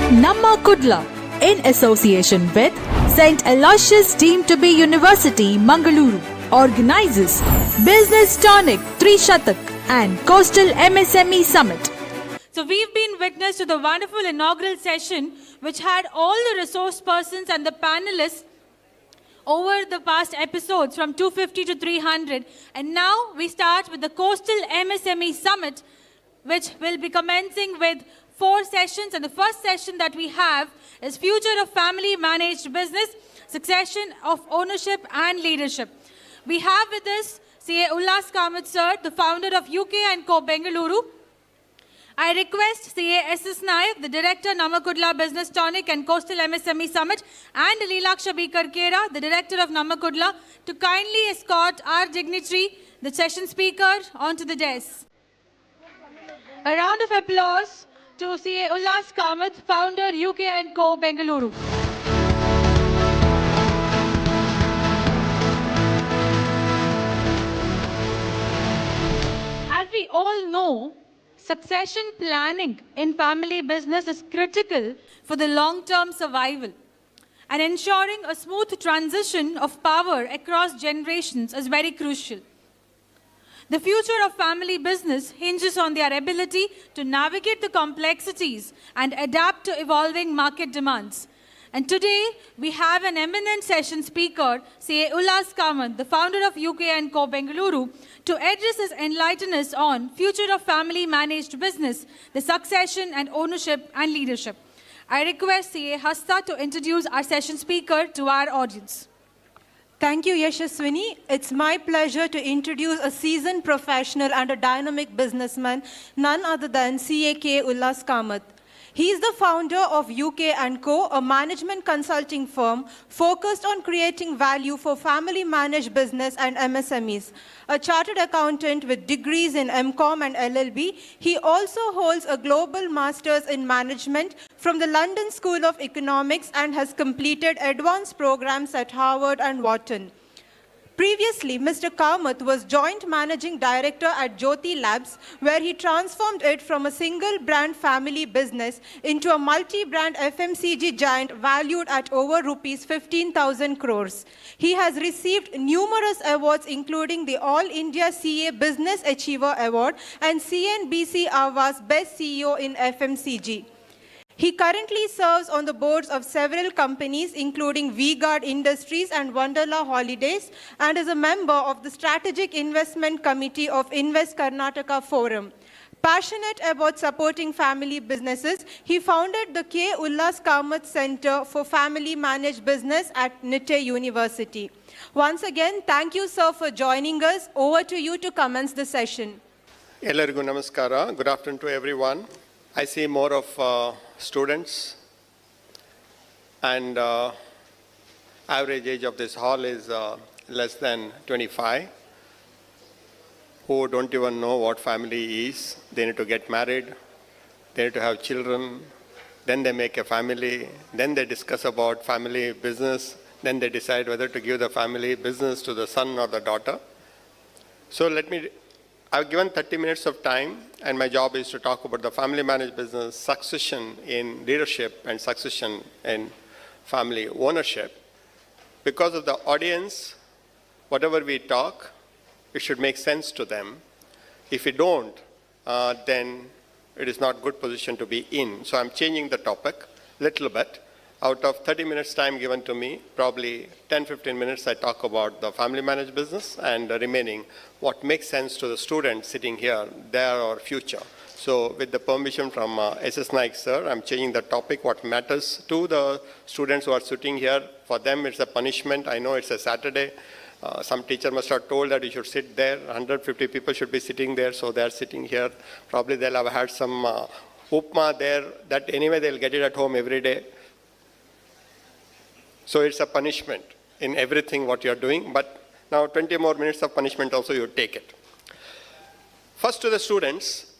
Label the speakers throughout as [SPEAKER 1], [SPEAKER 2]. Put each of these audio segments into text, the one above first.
[SPEAKER 1] Namma Kudla, in association with St. Aloysius Deemed to be University, Mangaluru, organizes Business TONIC 3 Shatak and Coastal MSME Summit.
[SPEAKER 2] So we've been witness to the wonderful inaugural session which had all the resource persons and the panelists over the past episodes from 250 to 300, and now we start with the Coastal MSME Summit, which will be commencing with 4 sessions, and the first session that we have is Future of Family Managed Business, Succession of Ownership and Leadership. We have with us CA Ullas Kamath sir, the founder of UK & Co. Bengaluru. I request CA SS Nayak, the Director, Namma Kudla Business TONIC and Coastal MSME Summit, and Leelaksha B. Karkera, the Director of Namma Kudla, to kindly escort our dignitary, the session speaker, onto the desk. A round of applause to CA Ullas Kamath, founder, UK & Co. Bengaluru. As we all know, succession planning in family business is critical for the long-term survival, and ensuring a smooth transition of power across generations is very crucial. The future of family business hinges on their ability to navigate the complexities and adapt to evolving market demands. And today, we have an eminent session speaker, CA Ullas Kamath, the founder of UK & Co. Bengaluru, to address us, enlighten us on future of family managed business, the succession and ownership and leadership. I request CA Hasta to introduce our session speaker to our audience.
[SPEAKER 3] Thank you, Yashaswini. It's my pleasure to introduce a seasoned professional and a dynamic businessman, none other than CA Ullas Kamath. He is the founder of UK & Co., a management consulting firm focused on creating value for family-managed business and MSMEs. A chartered accountant with degrees in MCom and LLB, he also holds a global master's in management from the London School of Economics and has completed advanced programs at Harvard and Wharton. Previously, Mr. Kamath was joint managing director at Jyoti Labs, where he transformed it from a single brand family business into a multi-brand FMCG giant valued at over rupees 15,000 crores. He has received numerous awards, including the All India CA Business Achiever Award and CNBC Awards Best CEO in FMCG. He currently serves on the boards of several companies, including V-Guard Industries and Wonderla Holidays, and is a member of the Strategic Investment Committee of Invest Karnataka Forum. Passionate about supporting family businesses, he founded the K. Ullas Kamath Center for Family Managed Business at NITE University. Once again, thank you, sir, for joining us. Over to you to commence the session.
[SPEAKER 4] Ellarigu namaskara. Good afternoon to everyone. I see more of students, and average age of this hall is less than 25, who don't even know what family is. They need to get married, they need to have children, then they make a family, then they discuss about family business, then they decide whether to give the family business to the son or the daughter. So I've given 30 minutes of time, and my job is to talk about the family managed business, succession in leadership, and succession in family ownership. Because of the audience, whatever we talk, it should make sense to them. If we don't, then it is not good position to be in. So I'm changing the topic a little bit. Out of 30 minutes time given to me, probably 10-15 minutes I talk about the family managed business, and the remaining what makes sense to the students sitting here, their or future. So with the permission from SS Nayak sir, I'm changing the topic, what matters to the students who are sitting here. For them it's a punishment. I know it's a Saturday. Some teacher must have told that you should sit there. 150 people should be sitting there, so they're sitting here. Probably they'll have had some upma there, that anyway they'll get it at home every day. So it's a punishment in everything what you're doing, but now 20 more minutes of punishment also you take it. First to the students,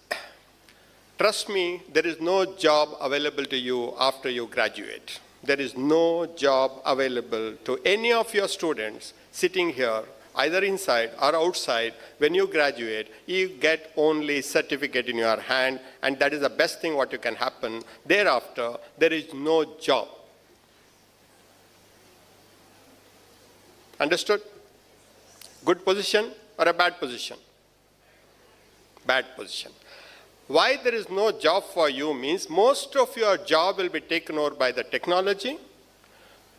[SPEAKER 4] trust me, there is no job available to you after you graduate. There is no job available to any of your students sitting here either inside or outside, when you graduate, you get only certificate in your hand, and that is the best thing what you can happen. Thereafter, there is no job. Understood? Good position or a bad position? Bad position. Why there is no job for you means most of your job will be taken over by the technology,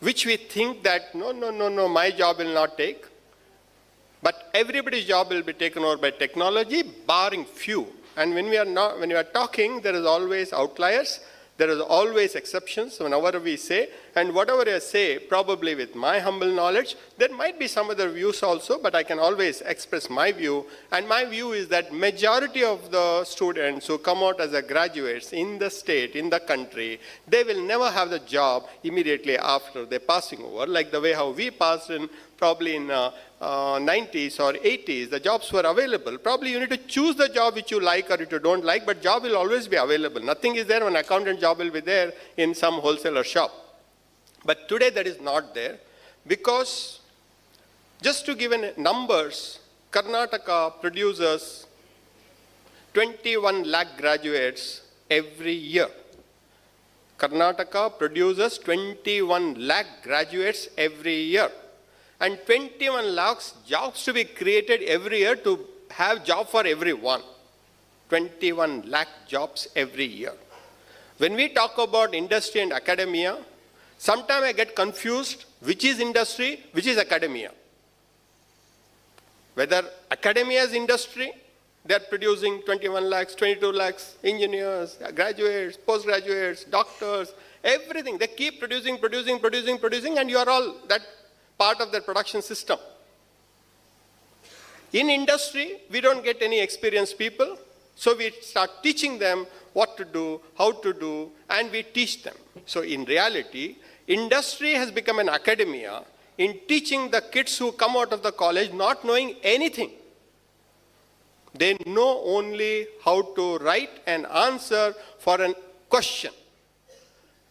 [SPEAKER 4] which we think that no, my job will not take. But everybody's job will be taken over by technology, barring few. And when we are talking, there is always outliers. There is always exceptions whenever we say, and whatever I say, probably with my humble knowledge, there might be some other views also, but I can always express my view. And my view is that majority of the students who come out as a graduates in the state, in the country, they will never have the job immediately after they're passing over, like the way how we passed in probably in 90s or 80s, the jobs were available. Probably you need to choose the job which you like or which you don't like, but job will always be available. Nothing is there, an accountant job will be there in some wholesaler shop. But today that is not there, because just to give numbers, Karnataka produces 21 lakh graduates every year. Karnataka produces 21 lakh graduates every year. And 21 lakhs jobs to be created every year to have job for everyone. 21 lakh jobs every year. When we talk about industry and academia, sometimes I get confused which is industry, which is academia. Whether academia is industry, they are producing 21 lakhs, 22 lakhs engineers, graduates, postgraduates, doctors, everything. They keep producing, and you are all that part of their production system. In industry, we don't get any experienced people, so we start teaching them what to do, how to do, and we teach them. So in reality, industry has become an academia in teaching the kids who come out of the college not knowing anything. They know only how to write an answer for a question.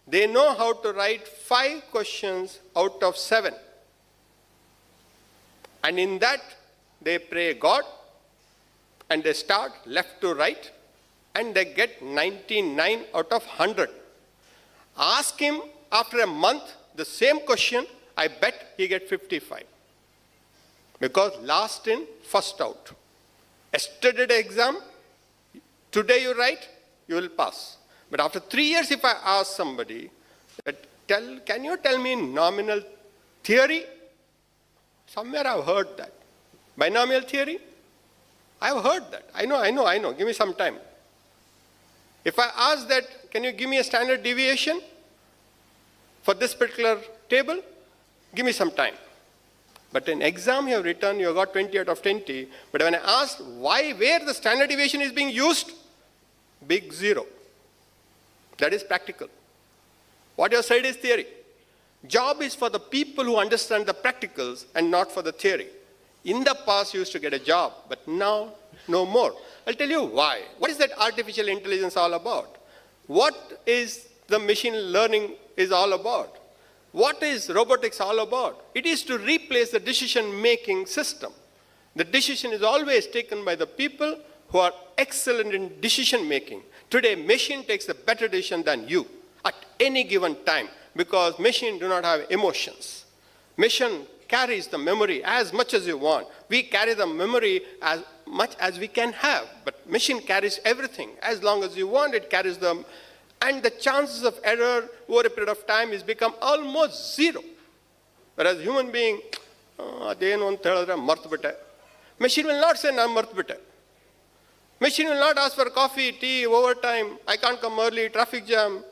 [SPEAKER 4] They know how to write 5 questions out of 7. And in that, they pray God, and they start left to right, and they get 99 out of 100. Ask him after a month the same question, I bet he get 55. Because last in, first out. Yesterday the exam, today you write, you will pass. But after 3 years, if I ask somebody, can you tell me nominal theory? Somewhere I've heard that. Binomial theory? I've heard that. I know. Give me some time. If I ask that, can you give me a standard deviation for this particular table? Give me some time. But in exam you have written, you have got 20 out of 20. But when I asked where the standard deviation is being used, big 0. That is practical. What you said is theory. Job is for the people who understand the practicals and not for the theory. In the past, you used to get a job, but now, no more. I'll tell you why. What is that artificial intelligence all about? What is the machine learning is all about? What is robotics all about? It is to replace the decision-making system. The decision is always taken by the people who are excellent in decision-making. Today, machine takes a better decision than you at any given time, because machine do not have emotions. Machine carries the memory as much as you want. We carry the memory as much as we can have, but machine carries everything. As long as you want, it carries them. And the chances of error over a period of time is become almost 0. Whereas human being, machine will not say, "I'm martbitte." Machine will not ask for coffee, tea, overtime, I can't come early, traffic jam.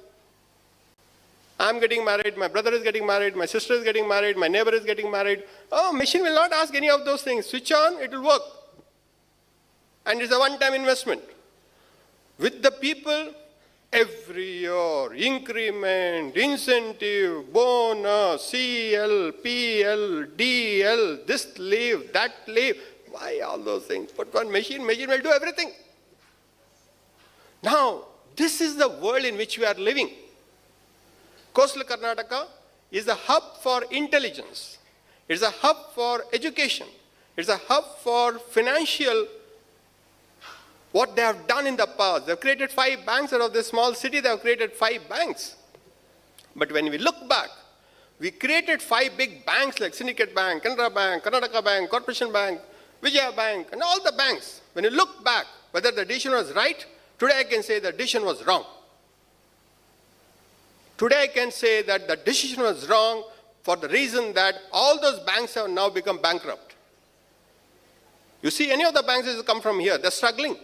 [SPEAKER 4] I'm getting married, my brother is getting married, my sister is getting married, my neighbor is getting married. Oh, machine will not ask any of those things. Switch on, it will work. And it's a one-time investment. With the people, every year, increment, incentive, bonus, CL, PL, DL, this leave, that leave. Why all those things? Put one machine will do everything. Now, this is the world in which we are living. Coastal Karnataka is a hub for intelligence. It's a hub for education. It's a hub for financial, what they have done in the past. They've created 5 banks out of this small city. They have created 5 banks. But when we look back, we created 5 big banks like Syndicate Bank, Canara Bank, Karnataka Bank, Corporation Bank, Vijaya Bank, and all the banks. When you look back, whether the decision was right, today I can say the decision was wrong. Today I can say that the decision was wrong for the reason that all those banks have now become bankrupt. You see, any of the banks that come from here, they're struggling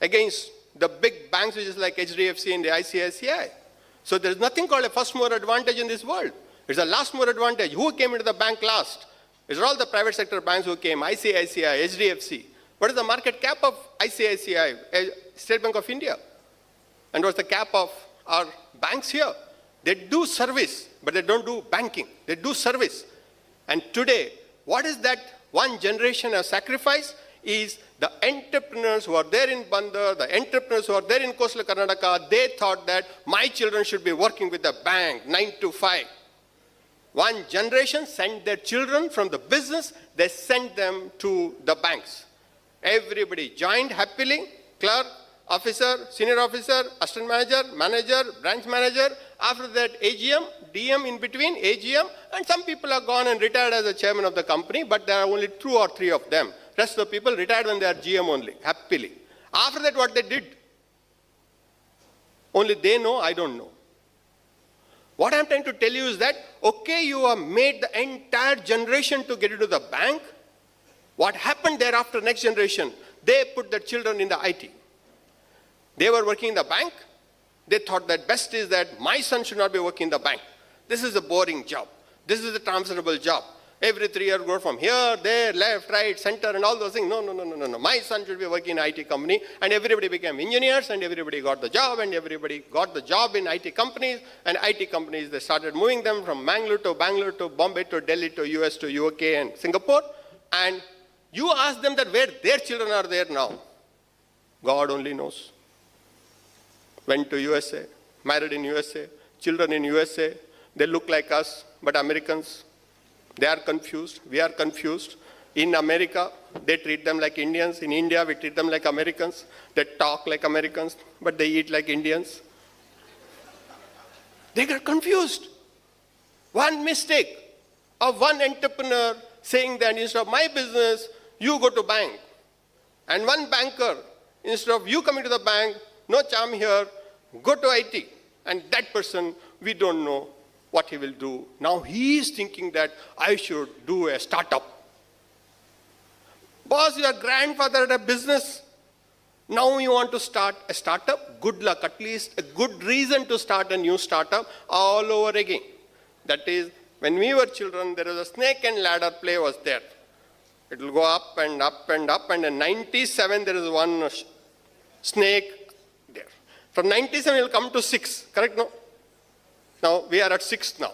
[SPEAKER 4] against the big banks, which is like HDFC and the ICICI. So there's nothing called a first mover advantage in this world. It's a last mover advantage. Who came into the bank last? It's all the private sector banks who came, ICICI, HDFC. What is the market cap of ICICI, State Bank of India? And what's the cap of our banks here? They do service, but they don't do banking. They do service. And today, what is that one generation has sacrificed is the entrepreneurs who are there in Bandar, the entrepreneurs who are there in coastal Karnataka, they thought that my children should be working with the bank 9 to 5. One generation sent their children from the business, they sent them to the banks. Everybody joined happily, clerk, officer, senior officer, assistant manager, manager, branch manager. After that, AGM, DM in between, AGM, and some people are gone and retired as the chairman of the company, but there are only 2 or 3 of them. Rest of the people retired when they are GM only, happily. After that, what they did? Only they know, I don't know. What I'm trying to tell you is that, okay, you have made the entire generation to get into the bank. What happened thereafter, next generation? They put their children in the IT. They were working in the bank. They thought that best is that my son should not be working in the bank. This is a boring job. This is a transferable job. Every 3 years go from here, there, left, right, center, and all those things. No. My son should be working in IT company. And everybody became engineers, and everybody got the job, and everybody got the job in IT companies. And IT companies, they started moving them from Bangalore to Bombay to Delhi to US to UK and Singapore. And you ask them that where their children are there now. God only knows. Went to USA, married in USA, children in USA. They look like us, but Americans. They are confused. We are confused. In America, they treat them like Indians. In India, we treat them like Americans. They talk like Americans, but they eat like Indians. They get confused. One mistake of one entrepreneur saying that instead of my business, you go to bank. And one banker, instead of you coming to the bank, no charm here, go to IT. And that person, we don't know what he will do. Now he is thinking that I should do a startup. Boss, your grandfather had a business. Now you want to start a startup? Good luck, at least a good reason to start a new startup all over again. That is, when we were children, there was a snake and ladder play was there. It will go up and up and up, and in 97 there is one snake there. From 97 it will come to 6, correct? No? Now we are at 6 now.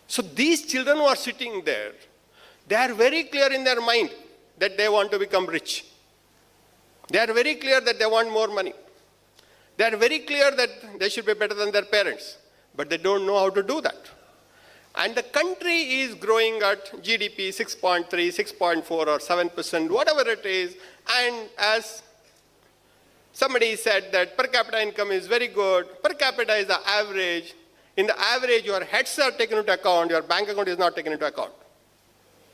[SPEAKER 4] So these children who are sitting there, they are very clear in their mind that they want to become rich. They are very clear that they want more money. They are very clear that they should be better than their parents, but they don't know how to do that. And the country is growing at GDP 6.3, 6.4 or 7%, whatever it is. And as somebody said that per capita income is very good. Per capita is the average. In the average, your heads are taken into account. Your bank account is not taken into account.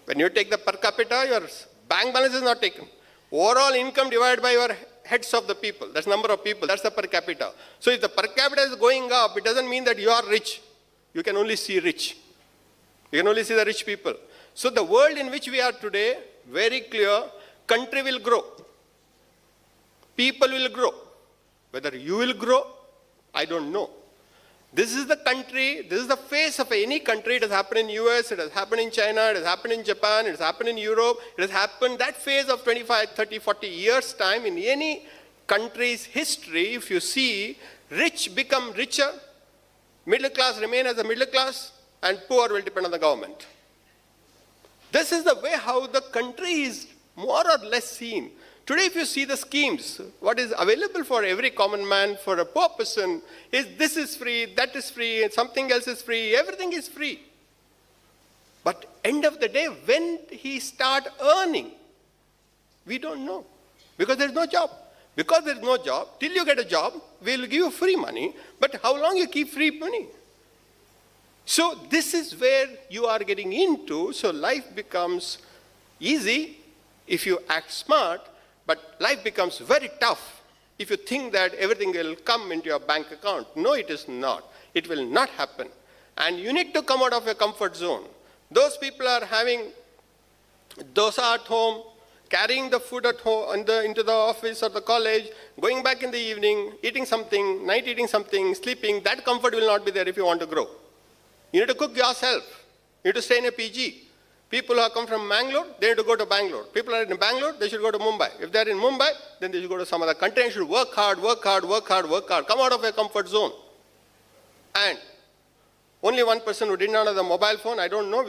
[SPEAKER 4] When you take the per capita, your bank balance is not taken. Overall income divided by your heads of the people. That's number of people. That's the per capita. So if the per capita is going up, it doesn't mean that you are rich. You can only see rich. You can only see the rich people. So the world in which we are today, very clear, country will grow. People will grow. Whether you will grow, I don't know. This is the country, this is the face of any country. It has happened in US, it has happened in China, it has happened in Japan, it has happened in Europe. It has happened that phase of 25, 30, 40 years time in any country's history. If you see, rich become richer, middle class remain as a middle class, and poor will depend on the government. This is the way how the country is more or less seen. Today, if you see the schemes, what is available for every common man, for a poor person, is this is free, that is free, and something else is free, everything is free. But end of the day, when he start earning, we don't know. Because there's no job. Because there's no job, till you get a job, we'll give you free money. But how long you keep free money? So this is where you are getting into. So life becomes easy if you act smart, but life becomes very tough if you think that everything will come into your bank account. No, it is not. It will not happen. And you need to come out of your comfort zone. Those people are having dosa at home, carrying the food at home into the office or the college, going back in the evening, eating something, night eating something, sleeping. That comfort will not be there if you want to grow. You need to cook yourself. You need to stay in a PG. People who have come from Bangalore, they need to go to Bangalore. People are in Bangalore, they should go to Mumbai. If they're in Mumbai, then they should go to some other country and should work hard, work hard, work hard, work hard. Come out of your comfort zone. And only one person who did not have the mobile phone, I don't know,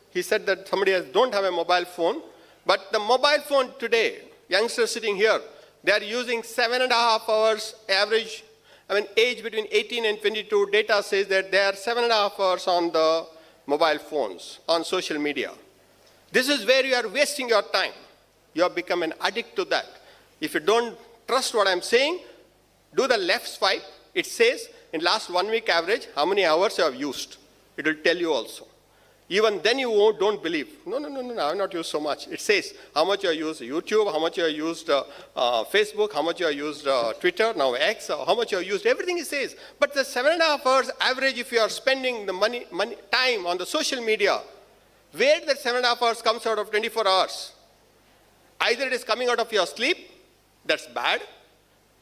[SPEAKER 4] he said that somebody don't have a mobile phone. But the mobile phone today, youngsters sitting here, they are using 7.5 hours average. Age between 18 and 22, data says that they are 7.5 hours on the mobile phones, on social media. This is where you are wasting your time. You have become an addict to that. If you don't trust what I'm saying, do the left swipe. It says in last 1 week average, how many hours you have used. It will tell you also. Even then you don't believe. No, I have not used so much. It says how much you have used YouTube, how much you have used Facebook, how much you have used Twitter, now X, how much you have used, everything it says. But the 7.5 hours average, if you are spending the time on the social media, where that 7.5 hours comes out of 24 hours? Either it is coming out of your sleep, that's bad,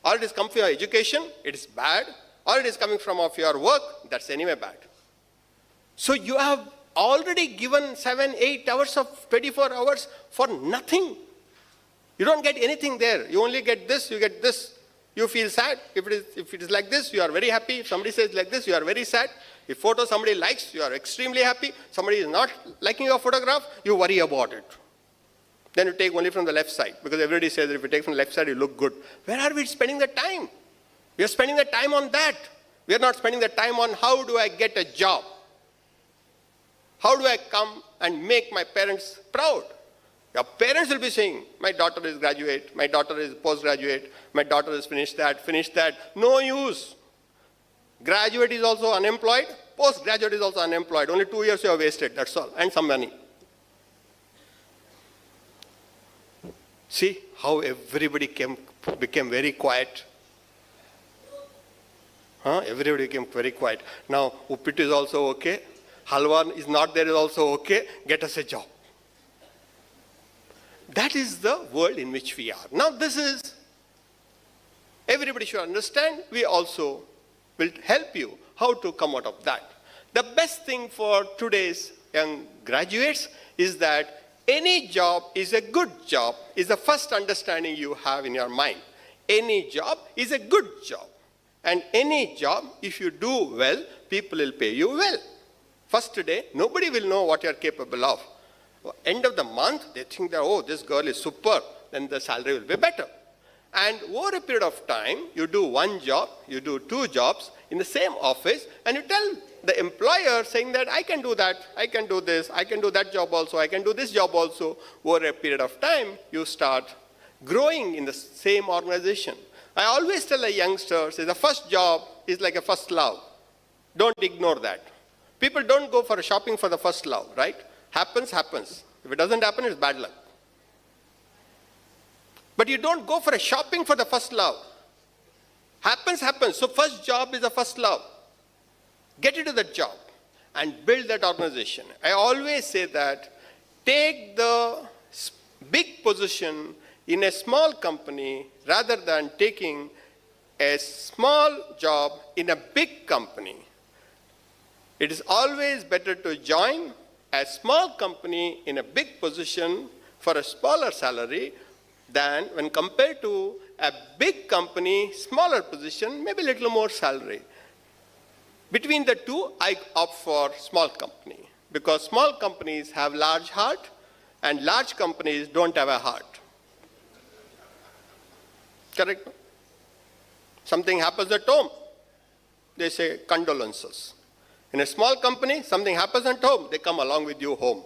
[SPEAKER 4] or it is coming from your education, it is bad, or it is coming from of your work, that's anyway bad. So you have already given 7-8 hours of 24 hours for nothing. You don't get anything there. You only get this, you get this. You feel sad. If it is like this, you are very happy. If somebody says like this, you are very sad. If photo somebody likes, you are extremely happy. Somebody is not liking your photograph, you worry about it. Then you take only from the left side, because everybody says that if you take from the left side, you look good. Where are we spending the time? We are spending the time on that. We are not spending the time on how do I get a job? How do I come and make my parents proud? Your parents will be saying, my daughter is graduate, my daughter is postgraduate, my daughter has finished that. No use. Graduate is also unemployed, postgraduate is also unemployed. Only 2 years you have wasted, that's all, and some money. See how everybody became very quiet. Everybody became very quiet. Now, Uppittu is also okay. Halwa is not there, is also okay. Get us a job. That is the world in which we are. Now this is, everybody should understand, we also will help you how to come out of that. The best thing for today's young graduates is that any job is a good job, is the first understanding you have in your mind. Any job is a good job. And any job, if you do well, people will pay you well. First day, nobody will know what you are capable of. End of the month, they think that, oh, this girl is superb, then the salary will be better. And over a period of time, you do one job, you do 2 jobs in the same office, and you tell the employer saying that I can do that, I can do this, I can do that job also, I can do this job also. Over a period of time, you start growing in the same organization. I always tell the youngsters, the first job is like a first love. Don't ignore that. People don't go for shopping for the first love, right? Happens, happens. If it doesn't happen, it's bad luck. But you don't go for a shopping for the first love. Happens, happens. So first job is the first love. Get into that job and build that organization. I always say that take the big position in a small company rather than taking a small job in a big company. It is always better to join a small company in a big position for a smaller salary than when compared to a big company, smaller position, maybe a little more salary. Between the two, I opt for small company because small companies have large heart and large companies don't have a heart. Correct? Something happens at home, they say condolences. In a small company, something happens at home, they come along with you home.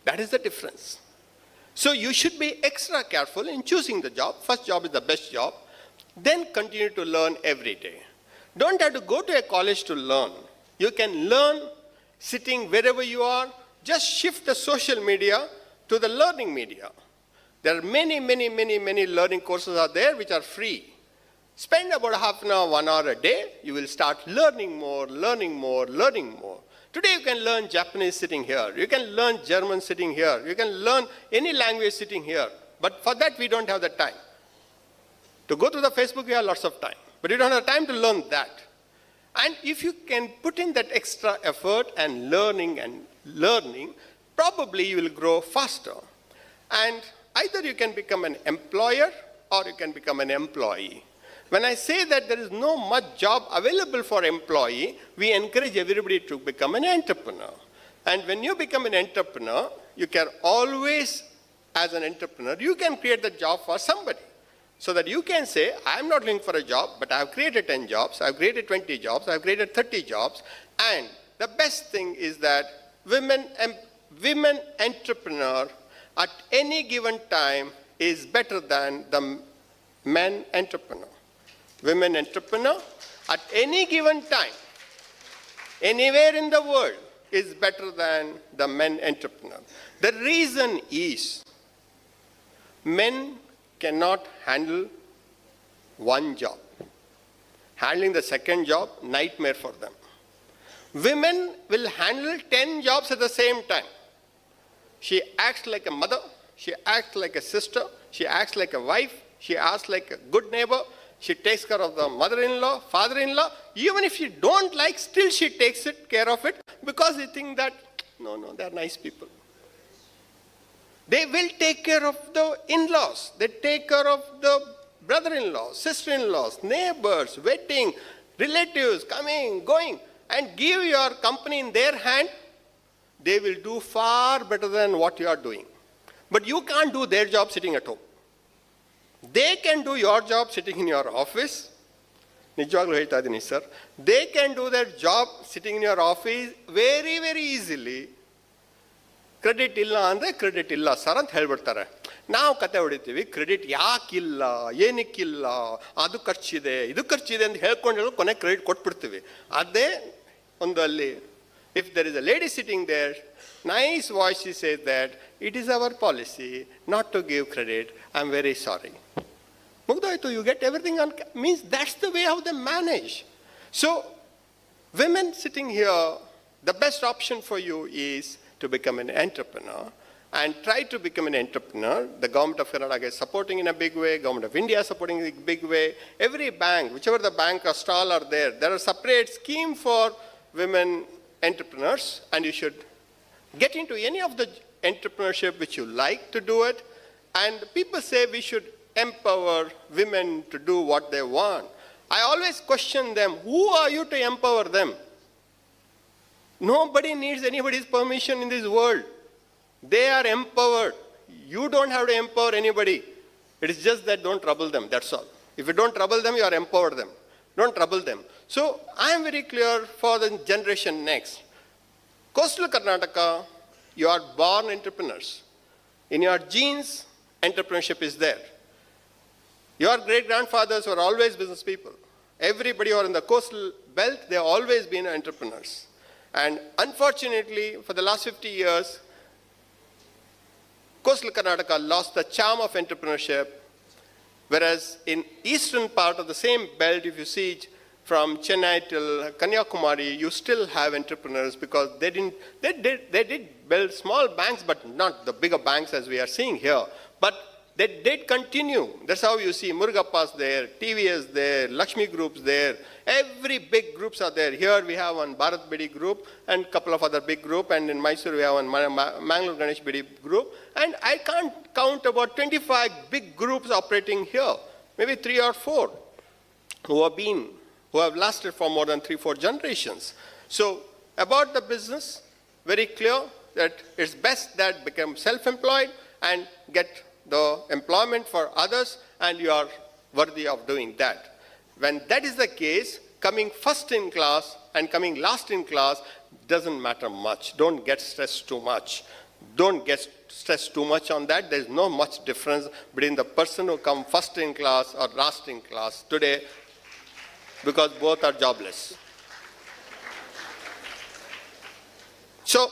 [SPEAKER 4] That is the difference. So you should be extra careful in choosing the job. First job is the best job. Then continue to learn every day. Don't have to go to a college to learn. You can learn sitting wherever you are. Just shift the social media to the learning media. There are many learning courses out there which are free. Spend about half an hour, 1 hour a day. You will start learning more. Today you can learn Japanese sitting here. You can learn German sitting here. You can learn any language sitting here. But for that, we don't have the time. To go to the Facebook, we have lots of time. But you don't have time to learn that. And if you can put in that extra effort and learning, probably you will grow faster. And either you can become an employer or you can become an employee. When I say that there is no much job available for employee, we encourage everybody to become an entrepreneur. And when you become an entrepreneur, you can always, as an entrepreneur, you can create the job for somebody. So that you can say, I'm not looking for a job, but I've created 10 jobs, I've created 20 jobs, I've created 30 jobs. And the best thing is that women entrepreneur at any given time is better than the men entrepreneur. Women entrepreneur at any given time, anywhere in the world, is better than the men entrepreneur. The reason is men cannot handle one job. Handling the second job, nightmare for them. Women will handle 10 jobs at the same time. She acts like a mother, she acts like a sister, she acts like a wife, she acts like a good neighbor, she takes care of the mother-in-law, father-in-law. Even if she don't like, still she takes care of it because they think that, no, they're nice people. They will take care of the in-laws. They take care of the brother-in-laws, sister-in-laws, neighbors, wedding, relatives coming, going, and give your company in their hand. They will do far better than what you are doing. But you can't do their job sitting at home. They can do your job sitting in your office. ನಿಜವಾಗ್ಲೂ ಹೇಳ್ತಾ ಇದ್ದೀನಿ sir. They can do their job sitting in your office very easily. Credit ಇಲ್ಲ ಅಂದರೆ credit ಇಲ್ಲ sir ಅಂತ ಹೇಳ್ಬಿಡ್ತಾರೆ. ನಾವು ಕತೆ ಹೊಡಿತೀವಿ, ಕ್ರೆಡಿಟ್ ಯಾಕಿಲ್ಲ, ಏನಕ್ಕಿಲ್ಲ, ಅದು ಖರ್ಚಿದೆ, ಇದು ಖರ್ಚಿದೆ ಅಂತ ಹೇಳ್ಕೊಂಡು ಕೊನೆ ಕ್ರೆಡಿಟ್ ಕೊಟ್ಬಿಡ್ತೀವಿ. ಅದೇ ಒಂದು ಅಲ್ಲಿ, if there is a lady sitting there, nice voice she says that it is our policy not to give credit, I'm very sorry. Mugdaito, you get everything on, means that's the way how they manage. So women sitting here, the best option for you is to become an entrepreneur and try to become an entrepreneur. The government of Karnataka is supporting in a big way, government of India is supporting in a big way. Every bank, whichever the bank or stall are there are separate scheme for women entrepreneurs, and you should get into any of the entrepreneurship which you like to do it. And people say we should empower women to do what they want. I always question them, who are you to empower them? Nobody needs anybody's permission in this world. They are empowered. You don't have to empower anybody. It is just that don't trouble them, that's all. If you don't trouble them, you are empowered them. Don't trouble them. So I am very clear for the generation next. Coastal Karnataka, you are born entrepreneurs. In your genes, entrepreneurship is there. Your great-grandfathers were always business people. Everybody who are in the coastal belt, they have always been entrepreneurs. And unfortunately, for the last 50 years, Coastal Karnataka lost the charm of entrepreneurship, whereas in eastern part of the same belt, if you see from Chennai till Kanyakumari, you still have entrepreneurs because they did build small banks, but not the bigger banks as we are seeing here. But they did continue. That's how you see Murugappa's there, TVS there, Lakshmi Groups there. Every big groups are there. Here we have one Bharat Bidi group and a couple of other big group. And in Mysore we have one Mangalore Ganesh Bidi group. And I can't count about 25 big groups operating here. Maybe 3 or 4 who have lasted for more than 3-4 generations. So about the business, very clear that it's best that become self-employed and get the employment for others, and you are worthy of doing that. When that is the case, coming first in class and coming last in class doesn't matter much. Don't get stressed too much. Don't get stressed too much on that. There's no much difference between the person who come first in class or last in class today, because both are jobless. So,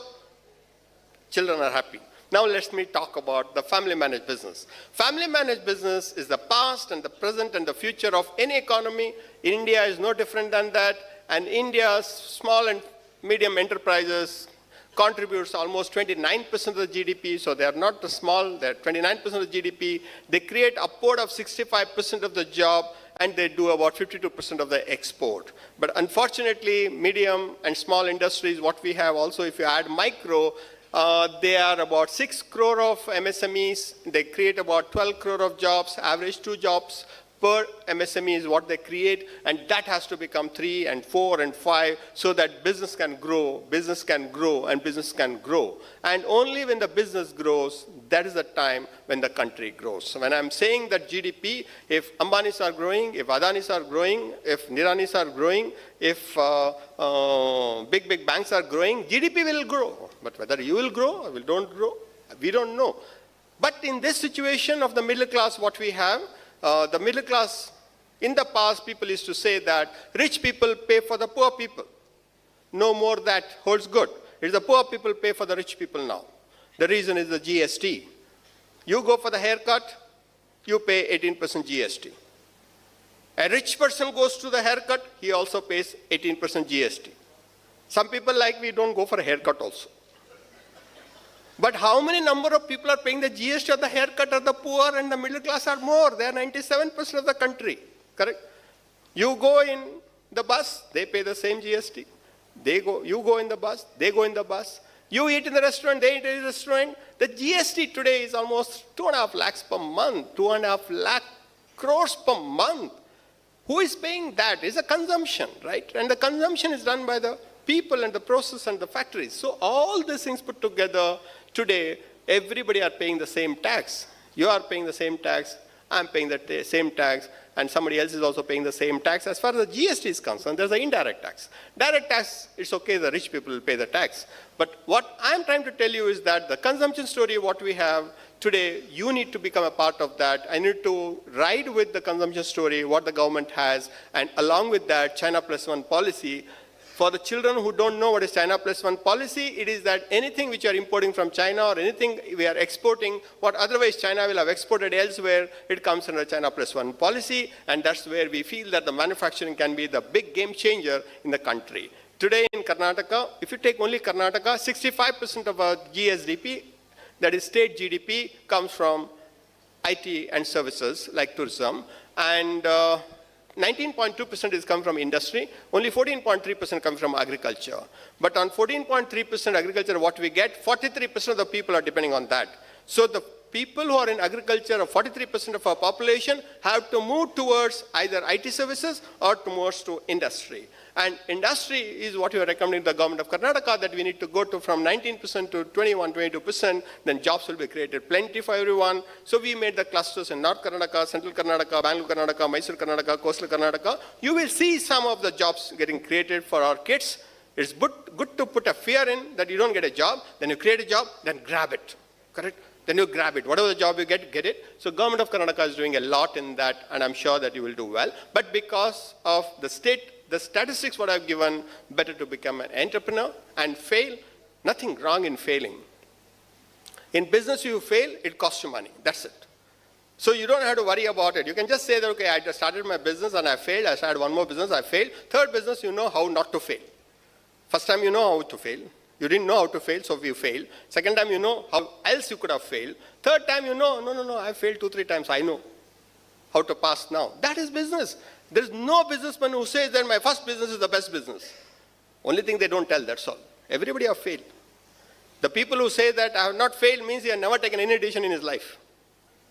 [SPEAKER 4] children are happy. Now let me talk about the family managed business. Family managed business is the past and the present and the future of any economy. India is no different than that, and India's small and medium enterprises contributes almost 29% of the GDP, so they are not the small, they're 29% of the GDP. They create upward of 65% of the job, and they do about 52% of the export. But unfortunately, medium and small industries, what we have also, if you add micro, they are about 6 crore of MSMEs. They create about 12 crore of jobs, average 2 jobs per MSME is what they create, and that has to become 3 and 4 and 5 so that business can grow, and business can grow. And only when the business grows, that is the time when the country grows. So when I'm saying that GDP, if Ambanis are growing, if Adanis are growing, if Niranis are growing, if big banks are growing, GDP will grow. But whether you will grow or don't grow, we don't know. But in this situation of the middle class, what we have, the middle class, in the past, people used to say that rich people pay for the poor people. No more that holds good. It's the poor people pay for the rich people now. The reason is the GST. You go for the haircut, you pay 18% GST. A rich person goes to the haircut, he also pays 18% GST. Some people like me don't go for a haircut also. But how many number of people are paying the GST of the haircut of the poor and the middle class are more? They are 97% of the country, correct? You go in the bus, they pay the same GST. You go in the bus, they go in the bus. You eat in the restaurant, they eat in the restaurant. The GST today is almost 2.5 lakhs per month, 2.5 lakh crores per month. Who is paying that? It's a consumption, right? And the consumption is done by the people and the process and the factories. So all these things put together, today, everybody are paying the same tax. You are paying the same tax, I'm paying the same tax, and somebody else is also paying the same tax. As far as the GST is concerned, there's an indirect tax. Direct tax, it's okay, the rich people will pay the tax. But what I'm trying to tell you is that the consumption story, what we have today, you need to become a part of that. I need to ride with the consumption story, what the government has, and along with that, China Plus One policy. For the children who don't know what is China Plus One policy, it is that anything which you are importing from China or anything we are exporting, what otherwise China will have exported elsewhere, it comes under China Plus One policy, and that's where we feel that the manufacturing can be the big game changer in the country. Today in Karnataka, if you take only Karnataka, 65% of our GSDP, that is state GDP, comes from IT and services like tourism, and 19.2% is come from industry, only 14.3% comes from agriculture. But on 14.3% agriculture, what we get, 43% of the people are depending on that. So the people who are in agriculture, or 43% of our population, have to move towards either IT services or towards to industry. And industry is what we are recommending the government of Karnataka, that we need to go to from 19% to 21, 22%, then jobs will be created plenty for everyone. So we made the clusters in North Karnataka, Central Karnataka, Bangalore Karnataka, Mysore Karnataka, Coastal Karnataka. You will see some of the jobs getting created for our kids. It's good to put a fear in that you don't get a job, then you create a job, then grab it, correct? Then you grab it. Whatever the job you get it. So government of Karnataka is doing a lot in that, and I'm sure that you will do well. But because of the statistics what I've given, better to become an entrepreneur and fail. Nothing wrong in failing. In business, you fail, it costs you money. That's it. So you don't have to worry about it. You can just say that, okay, I just started my business and I failed. I started one more business, I failed. Third business, you know how not to fail. First time you know how to fail. You didn't know how to fail, so you failed. Second time you know how else you could have failed. Third time you know, no, I failed 2-3 times. I know how to pass now. That is business. There is no businessman who says that my first business is the best business. Only thing they don't tell, that's all. Everybody have failed. The people who say that I have not failed means he has never taken any decision in his life.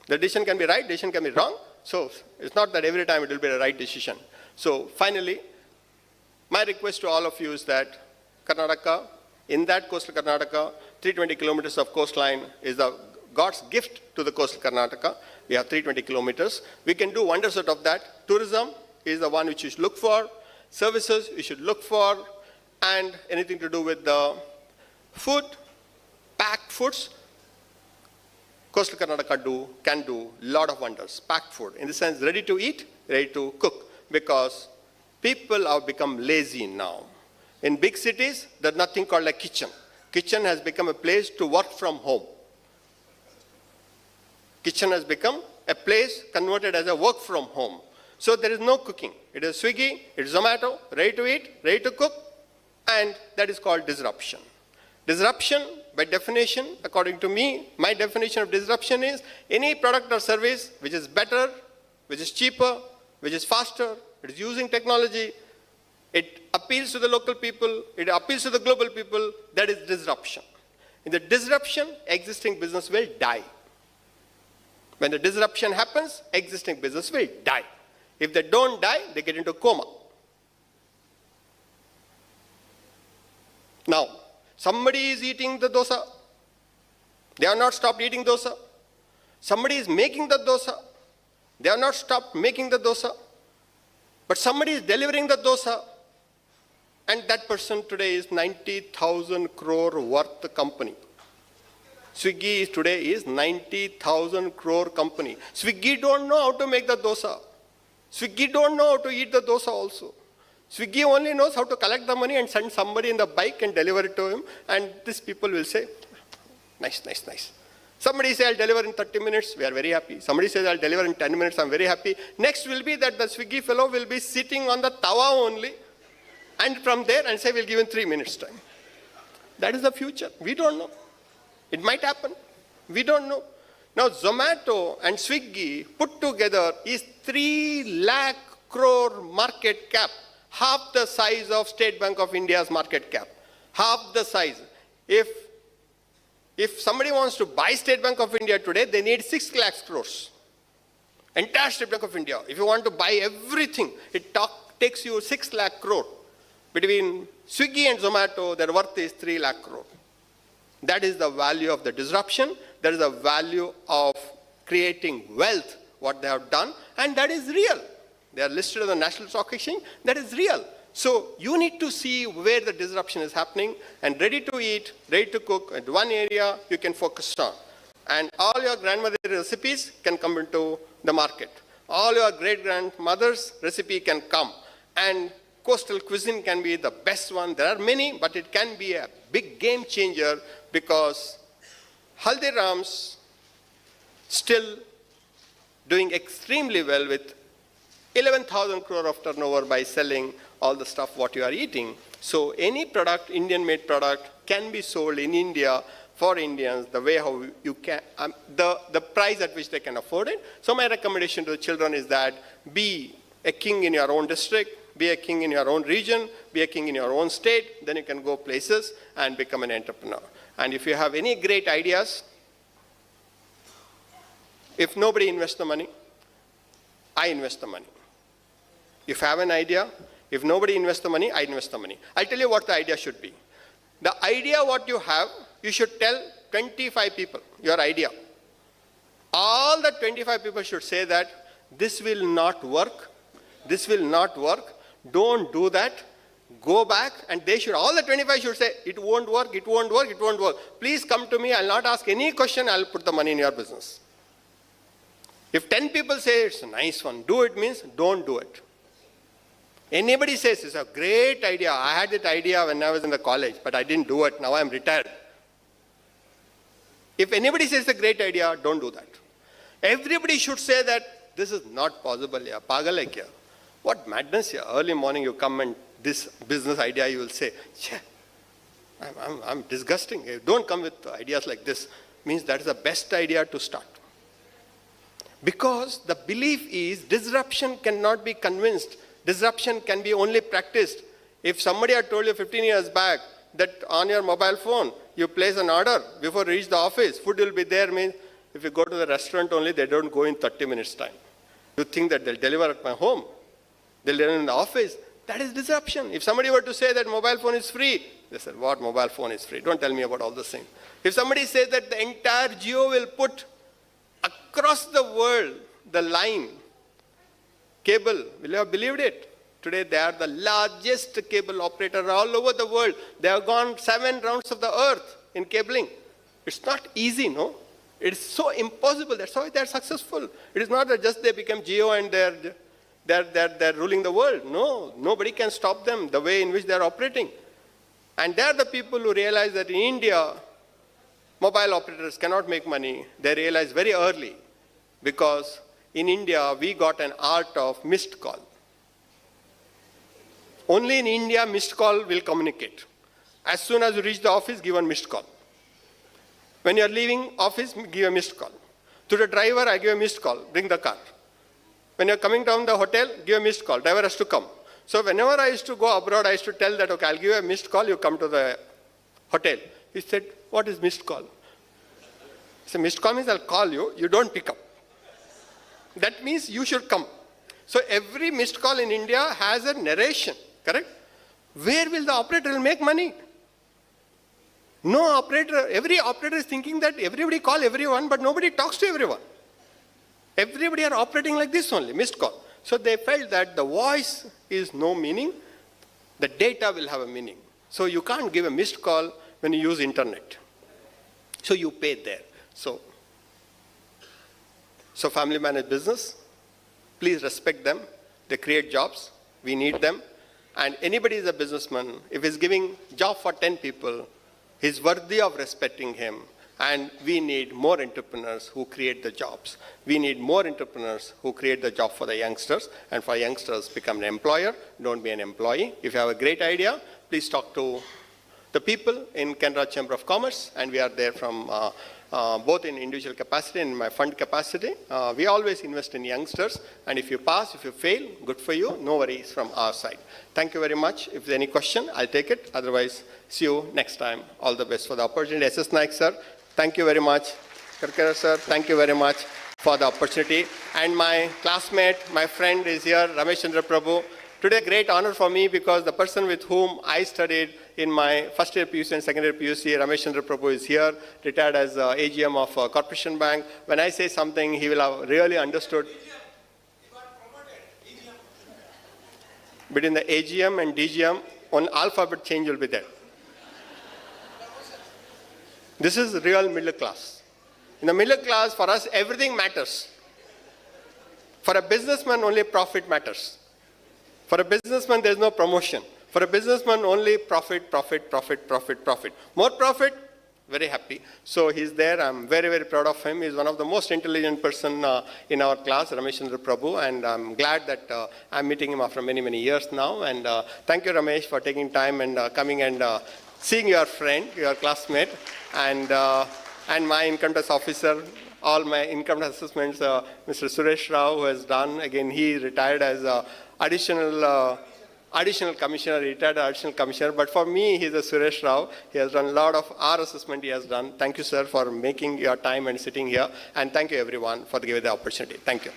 [SPEAKER 4] The decision can be right, decision can be wrong. So it's not that every time it will be the right decision. So finally, my request to all of you is that Karnataka, in that coastal Karnataka, 320 kilometers of coastline is God's gift to the coastal Karnataka. We have 320 kilometers. We can do wonders out of that. Tourism is the one which you should look for. services you should look for, and anything to do with the food, packed foods, Coastal Karnataka can do a lot of wonders. Packed food, in the sense ready to eat, ready to cook, because people have become lazy now. In big cities, there's nothing called a kitchen. Kitchen has become a place to work from home. Kitchen has become a place converted as a work from home. So there is no cooking. It is Swiggy, it is Zomato, ready to eat, ready to cook, and that is called disruption. Disruption, by definition, according to me, my definition of disruption is any product or service which is better, which is cheaper, which is faster, it is using technology, it appeals to the local people, it appeals to the global people, that is disruption. In the disruption, existing business will die. When the disruption happens, existing business will die. If they don't die, they get into coma. Now, somebody is eating the dosa. They have not stopped eating dosa. Somebody is making the dosa. They have not stopped making the dosa. But somebody is delivering the dosa. And that person today is 90,000 crore worth company. Swiggy today is 90,000 crore company. Swiggy don't know how to make the dosa. Swiggy don't know how to eat the dosa also. Swiggy only knows how to collect the money and send somebody in the bike and deliver it to him. And these people will say, nice, nice, nice. Somebody say, I'll deliver in 30 minutes. We are very happy. Somebody says, I'll deliver in 10 minutes. I'm very happy. Next will be that the Swiggy fellow will be sitting on the tawa only. And from there and say, we'll give in 3 minutes time. That is the future. We don't know. It might happen. We don't know. Now, Zomato and Swiggy put together is 3 lakh crore market cap. Half the size of State Bank of India's market cap. Half the size. If somebody wants to buy State Bank of India today, they need 6 lakh crores. Entire State Bank of India. If you want to buy everything, it takes you 6 lakh crore. Between Swiggy and Zomato, their worth is 3 lakh crore. That is the value of the disruption. That is the value of creating wealth, what they have done, and that is real. They are listed on the National Stock Exchange. That is real. So you need to see where the disruption is happening, and ready to eat, ready to cook, at one area you can focus on. And all your grandmother's recipes can come into the market. All your great-grandmother's recipe can come. And coastal cuisine can be the best one. There are many, but it can be a big game changer, because Haldiram's still doing extremely well with 11,000 crore of turnover by selling all the stuff what you are eating. So any product, Indian-made product, can be sold in India for Indians the way how you can, the price at which they can afford it. So my recommendation to the children is that be a king in your own district, be a king in your own region, be a king in your own state, then you can go places and become an entrepreneur. And if you have any great ideas, if nobody invests the money, I invest the money. If I have an idea, if nobody invests the money, I invest the money. I'll tell you what the idea should be. The idea what you have, you should tell 25 people your idea. All the 25 people should say that this will not work, this will not work, don't do that, go back, and they should, all the 25 should say, it won't work, it won't work, it won't work. Please come to me, I'll not ask any question, I'll put the money in your business. If 10 people say it's a nice one, do it means don't do it. Anybody says it's a great idea, I had that idea when I was in the college, but I didn't do it, now I'm retired. If anybody says it's a great idea, don't do that. Everybody should say that this is not possible, yeah, pagal hai kya? What madness here. Early morning you come and this business idea you will say, yeah, I'm disgusting. Don't come with ideas like this. Means that is the best idea to start. Because the belief is disruption cannot be convinced. Disruption can be only practiced. If somebody had told you 15 years back that on your mobile phone, you place an order before you reach the office, food will be there, means if you go to the restaurant only, they don't go in 30 minutes time. You think that they'll deliver at my home, they'll deliver in the office. That is disruption. If somebody were to say that mobile phone is free, they said, what mobile phone is free? Don't tell me about all those things. If somebody says that the entire Jio will put across the world the line, cable, will you have believed it? Today they are the largest cable operator all over the world. They have gone 7 rounds of the earth in cabling. It's not easy, no? It's so impossible. That's why they're successful. It is not that just they become geo and they're ruling the world. No, nobody can stop them the way in which they're operating. And they're the people who realize that in India, mobile operators cannot make money. They realize very early because in India, we got an art of missed call. Only in India, missed call will communicate. As soon as you reach the office, give a missed call. When you're leaving office, give a missed call. To the driver, I give a missed call, bring the car. When you're coming down the hotel, give a missed call, driver has to come. So whenever I used to go abroad, I used to tell that, okay, I'll give you a missed call, you come to the hotel. He said, what is missed call? He said, missed call means I'll call you, you don't pick up. That means you should come. So every missed call in India has a narration, correct? Where will the operator make money? No operator, every operator is thinking that everybody call everyone, but nobody talks to everyone. Everybody are operating like this only, missed call. So they felt that the voice is no meaning, the data will have a meaning. So you can't give a missed call when you use internet. So you pay there. So family managed business, please respect them. They create jobs, we need them. And anybody is a businessman, if he's giving job for 10 people, he's worthy of respecting him. And we need more entrepreneurs who create the jobs. We need more entrepreneurs who create the job for the youngsters. And for youngsters, become an employer, don't be an employee. If you have a great idea, please talk to the people in Canara Chamber of Commerce. And we are there from both in individual capacity and in my fund capacity. We always invest in youngsters. And if you pass, if you fail, good for you. No worries from our side. Thank you very much. If there's any question, I'll take it. Otherwise, see you next time. All the best for the opportunity. SS Naik, sir. Thank you very much. Karkara sir, thank you very much for the opportunity. And my classmate, my friend is here, Ramesh Chandra Prabhu. Today, great honor for me because the person with whom I studied in my first year PUC and second year PUC, Ramesh Chandra Prabhu is here, retired as AGM of Corporation Bank. When I say something, he will have really understood. Between the AGM and DGM, one alphabet change will be there. This is real middle class. In the middle class, for us, everything matters. For a businessman, only profit matters. For a businessman, there's no promotion. For a businessman, only profit, profit, profit, profit, profit. More profit, very happy. So he's there. I'm very, very proud of him. He's one of the most intelligent person in our class, Ramesh Chandra Prabhu. And I'm glad that I'm meeting him after many, many years now. And thank you, Ramesh, for taking time and coming and seeing your friend, your classmate. And my income tax officer, all my income tax assessments, Mr. Suresh Rao, who has done, again, he retired as additional commissioner, retired additional commissioner. But for me, he's a Suresh Rao. He has done a lot of our assessment he has done. Thank you, sir, for making your time and sitting here. And thank you, everyone, for giving the opportunity. Thank you.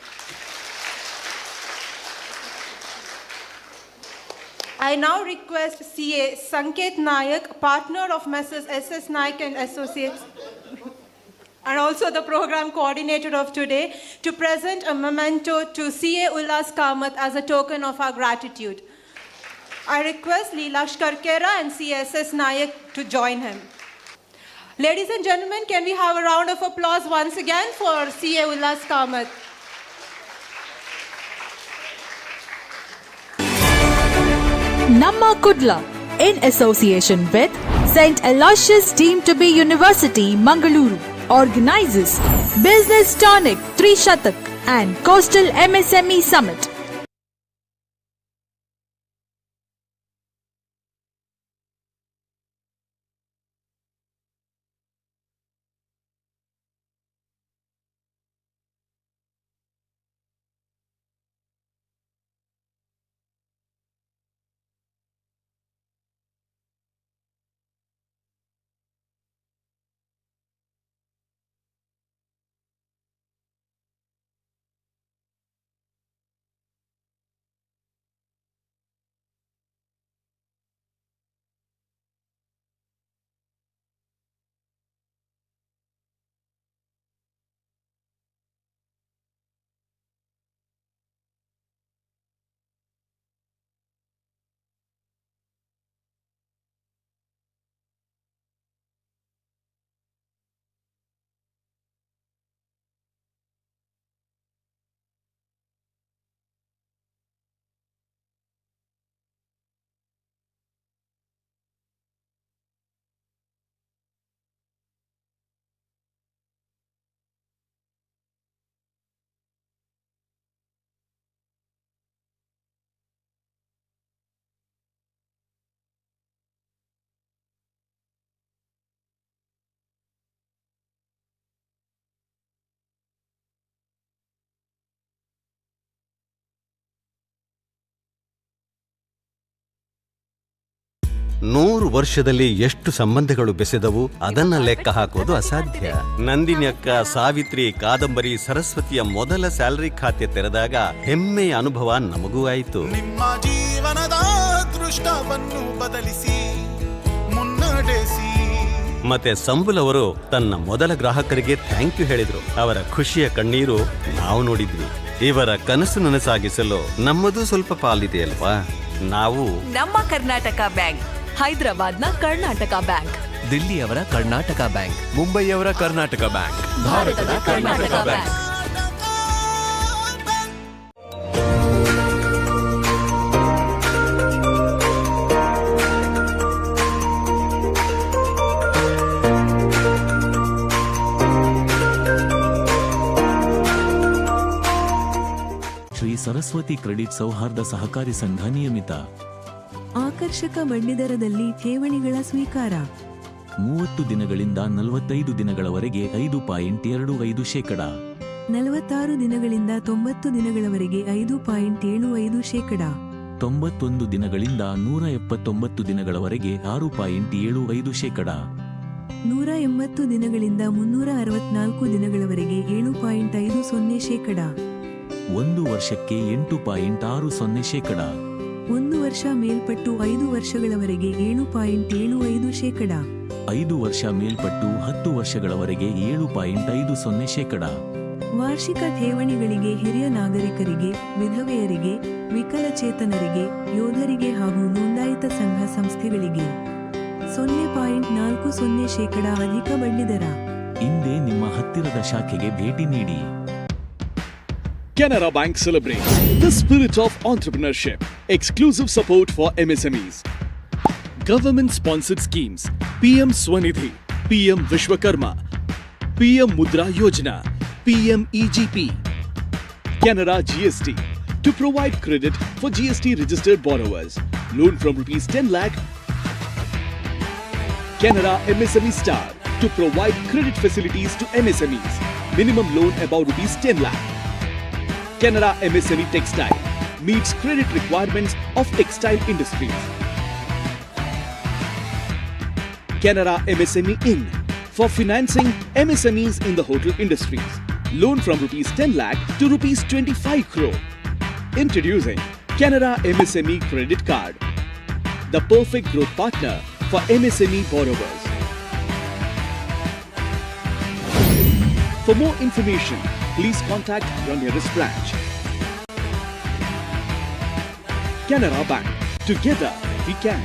[SPEAKER 3] I now request CA Sanket Nayak, partner of Messrs. SS Naik and Associates, and also the program coordinator of today, to present a memento to CA Ullas Kamath as a token of our gratitude. I request Leela Karkera and CSS Nayak to join him. Ladies and gentlemen, can we have a round of applause once again for CA Ullas Kamath?
[SPEAKER 1] Namma Kudla, in association with St. Aloysius deemed to be University, Mangaluru, organizes Business TONIC 3 Shatak and Coastal MSME Summit.
[SPEAKER 5] 100 ವರ್ಷದಲ್ಲಿ ಎಷ್ಟು ಸಂಬಂಧಗಳು ಬೆಸೆದವು ಅದನ್ನ ಲೆಕ್ಕ ಹಾಕೋದು ಅಸಾಧ್ಯ. ನಂದಿನಿ ಅಕ್ಕ, ಸಾವಿತ್ರಿ, ಕಾದಂಬರಿ, ಸರಸ್ವತಿಯ ಮೊದಲ ಸ್ಯಾಲರಿ ಖಾತೆ ತೆರೆದಾಗ ಹೆಮ್ಮೆಯ ಅನುಭವ ನಮಗೂ ಆಯಿತು.
[SPEAKER 6] ನಿಮ್ಮ ಜೀವನದ ದೃಷ್ಟವನ್ನು ಬದಲಿಸಿ ಮುನ್ನಡೆಸಿ.
[SPEAKER 5] ಮತ್ತೆ ಸಂಬುಲ್ ಅವರು ತನ್ನ ಮೊದಲ ಗ್ರಾಹಕರಿಗೆ ಥ್ಯಾಂಕ್ ಯು ಹೇಳಿದ್ರು. ಅವರ ಖುಷಿಯ ಕಣ್ಣೀರು ನಾವು ನೋಡಿದ್ವಿ. ಇವರ ಕನಸು ನನಸಾಗಿಸಲು ನಮ್ಮದು ಸ್ವಲ್ಪ ಪಾಲಿದೆ ಅಲ್ವಾ? ನಾವು
[SPEAKER 7] ನಮ್ಮ ಕರ್ನಾಟಕ ಬ್ಯಾಂಕ್, ಹೈದರಾಬಾದ್ನ ಕರ್ನಾಟಕ ಬ್ಯಾಂಕ್,
[SPEAKER 8] ದಿಲ್ಲಿಯವರ ಕರ್ನಾಟಕ ಬ್ಯಾಂಕ್, ಮುಂಬೈಯವರ ಕರ್ನಾಟಕ ಬ್ಯಾಂಕ್,
[SPEAKER 7] ಭಾರತದ ಕರ್ನಾಟಕ ಬ್ಯಾಂಕ್.
[SPEAKER 9] ಶ್ರೀ ಸರಸ್ವತಿ ಕ್ರೆಡಿಟ್ ಸೌಹಾರ್ದ ಸಹಕಾರಿ ಸಂಘ ನಿಯಮಿತ.
[SPEAKER 10] ಆಕರ್ಷಕ ಬಡ್ಡಿದರದಲ್ಲಿ ಠೇವಣಿಗಳ ಸ್ವೀಕಾರ.
[SPEAKER 9] 30 ದಿನಗಳಿಂದ 45 ದಿನಗಳವರೆಗೆ 5.25%,
[SPEAKER 10] 46 ದಿನಗಳಿಂದ 90 ದಿನಗಳವರೆಗೆ 5.75%,
[SPEAKER 9] 91 ದಿನಗಳಿಂದ 179 ದಿನಗಳವರೆಗೆ 6.75%,
[SPEAKER 10] 180 ದಿನಗಳಿಂದ 364 ದಿನಗಳವರೆಗೆ 7.50%,
[SPEAKER 9] 1 ವರ್ಷಕ್ಕೆ 8.60%,
[SPEAKER 10] 1 ವರ್ಷ ಮೇಲ್ಪಟ್ಟು 5 ವರ್ಷಗಳವರೆಗೆ 7.75%,
[SPEAKER 9] 5 ವರ್ಷ ಮೇಲ್ಪಟ್ಟು 10 ವರ್ಷಗಳವರೆಗೆ 7.50%,
[SPEAKER 10] ವಾರ್ಷಿಕ ಠೇವಣಿಗಳಿಗೆ ಹಿರಿಯ ನಾಗರಿಕರಿಗೆ, ವಿಧವೆಯರಿಗೆ, ವಿಕಲಚೇತನರಿಗೆ, ಯೋಧರಿಗೆ ಹಾಗೂ ನೋಂದಾಯಿತ ಸಂಘ ಸಂಸ್ಥೆಗಳಿಗೆ 0.40% ಅಧಿಕ ಬಡ್ಡಿದರ.
[SPEAKER 9] ಇಂದೇ ನಿಮ್ಮ ಹತ್ತಿರದ ಶಾಖೆಗೆ ಭೇಟಿ ನೀಡಿ.
[SPEAKER 11] Canara Bank celebrates the spirit of entrepreneurship. Exclusive support for MSMEs. Government-sponsored schemes: PM Swanidhi, PM Vishwakarma, PM Mudra Yojana, PM EGP. Canara GST to provide credit for GST-registered borrowers. Loan from rupees 10 lakh. Canara MSME Star to provide credit facilities to MSMEs. Minimum loan above rupees 10 lakh. Canara MSME Textile meets credit requirements of textile industries. Canara MSME In for financing MSMEs in the hotel industries. Loan from rupees 10 lakh to rupees 25 crore. Introducing Canara MSME Credit Card, the perfect growth partner for MSME borrowers. For more information, please contact your nearest branch. Canara Bank. Together we can.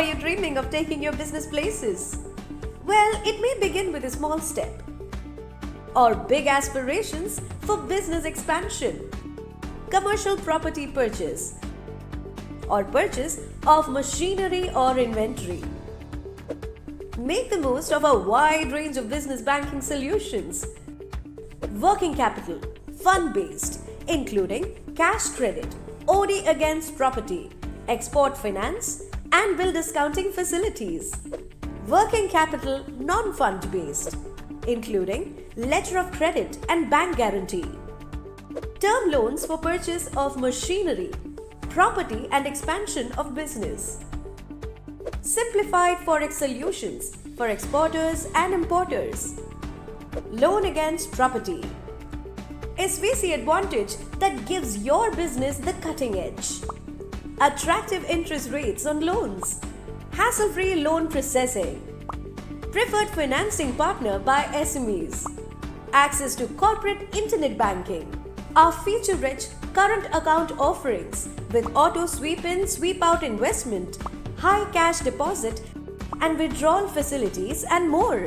[SPEAKER 12] Are you dreaming of taking your business places? Well, it may begin with a small step. Or big aspirations for business expansion, commercial property purchase, or purchase of machinery or inventory. Make the most of a wide range of business banking solutions. Working capital, fund-based, including cash credit, OD against property, export finance, and bill discounting facilities. Working capital non-fund based, including letter of credit and bank guarantee. Term loans for purchase of machinery, property and expansion of business. Simplified forex solutions for exporters and importers. Loan against property. SVC advantage that gives your business the cutting edge. Attractive interest rates on loans. Hassle-free loan processing. Preferred financing partner by SMEs. Access to corporate internet banking. Our feature-rich current account offerings with auto sweep-in, sweep-out investment, high cash deposit and withdrawal facilities and more.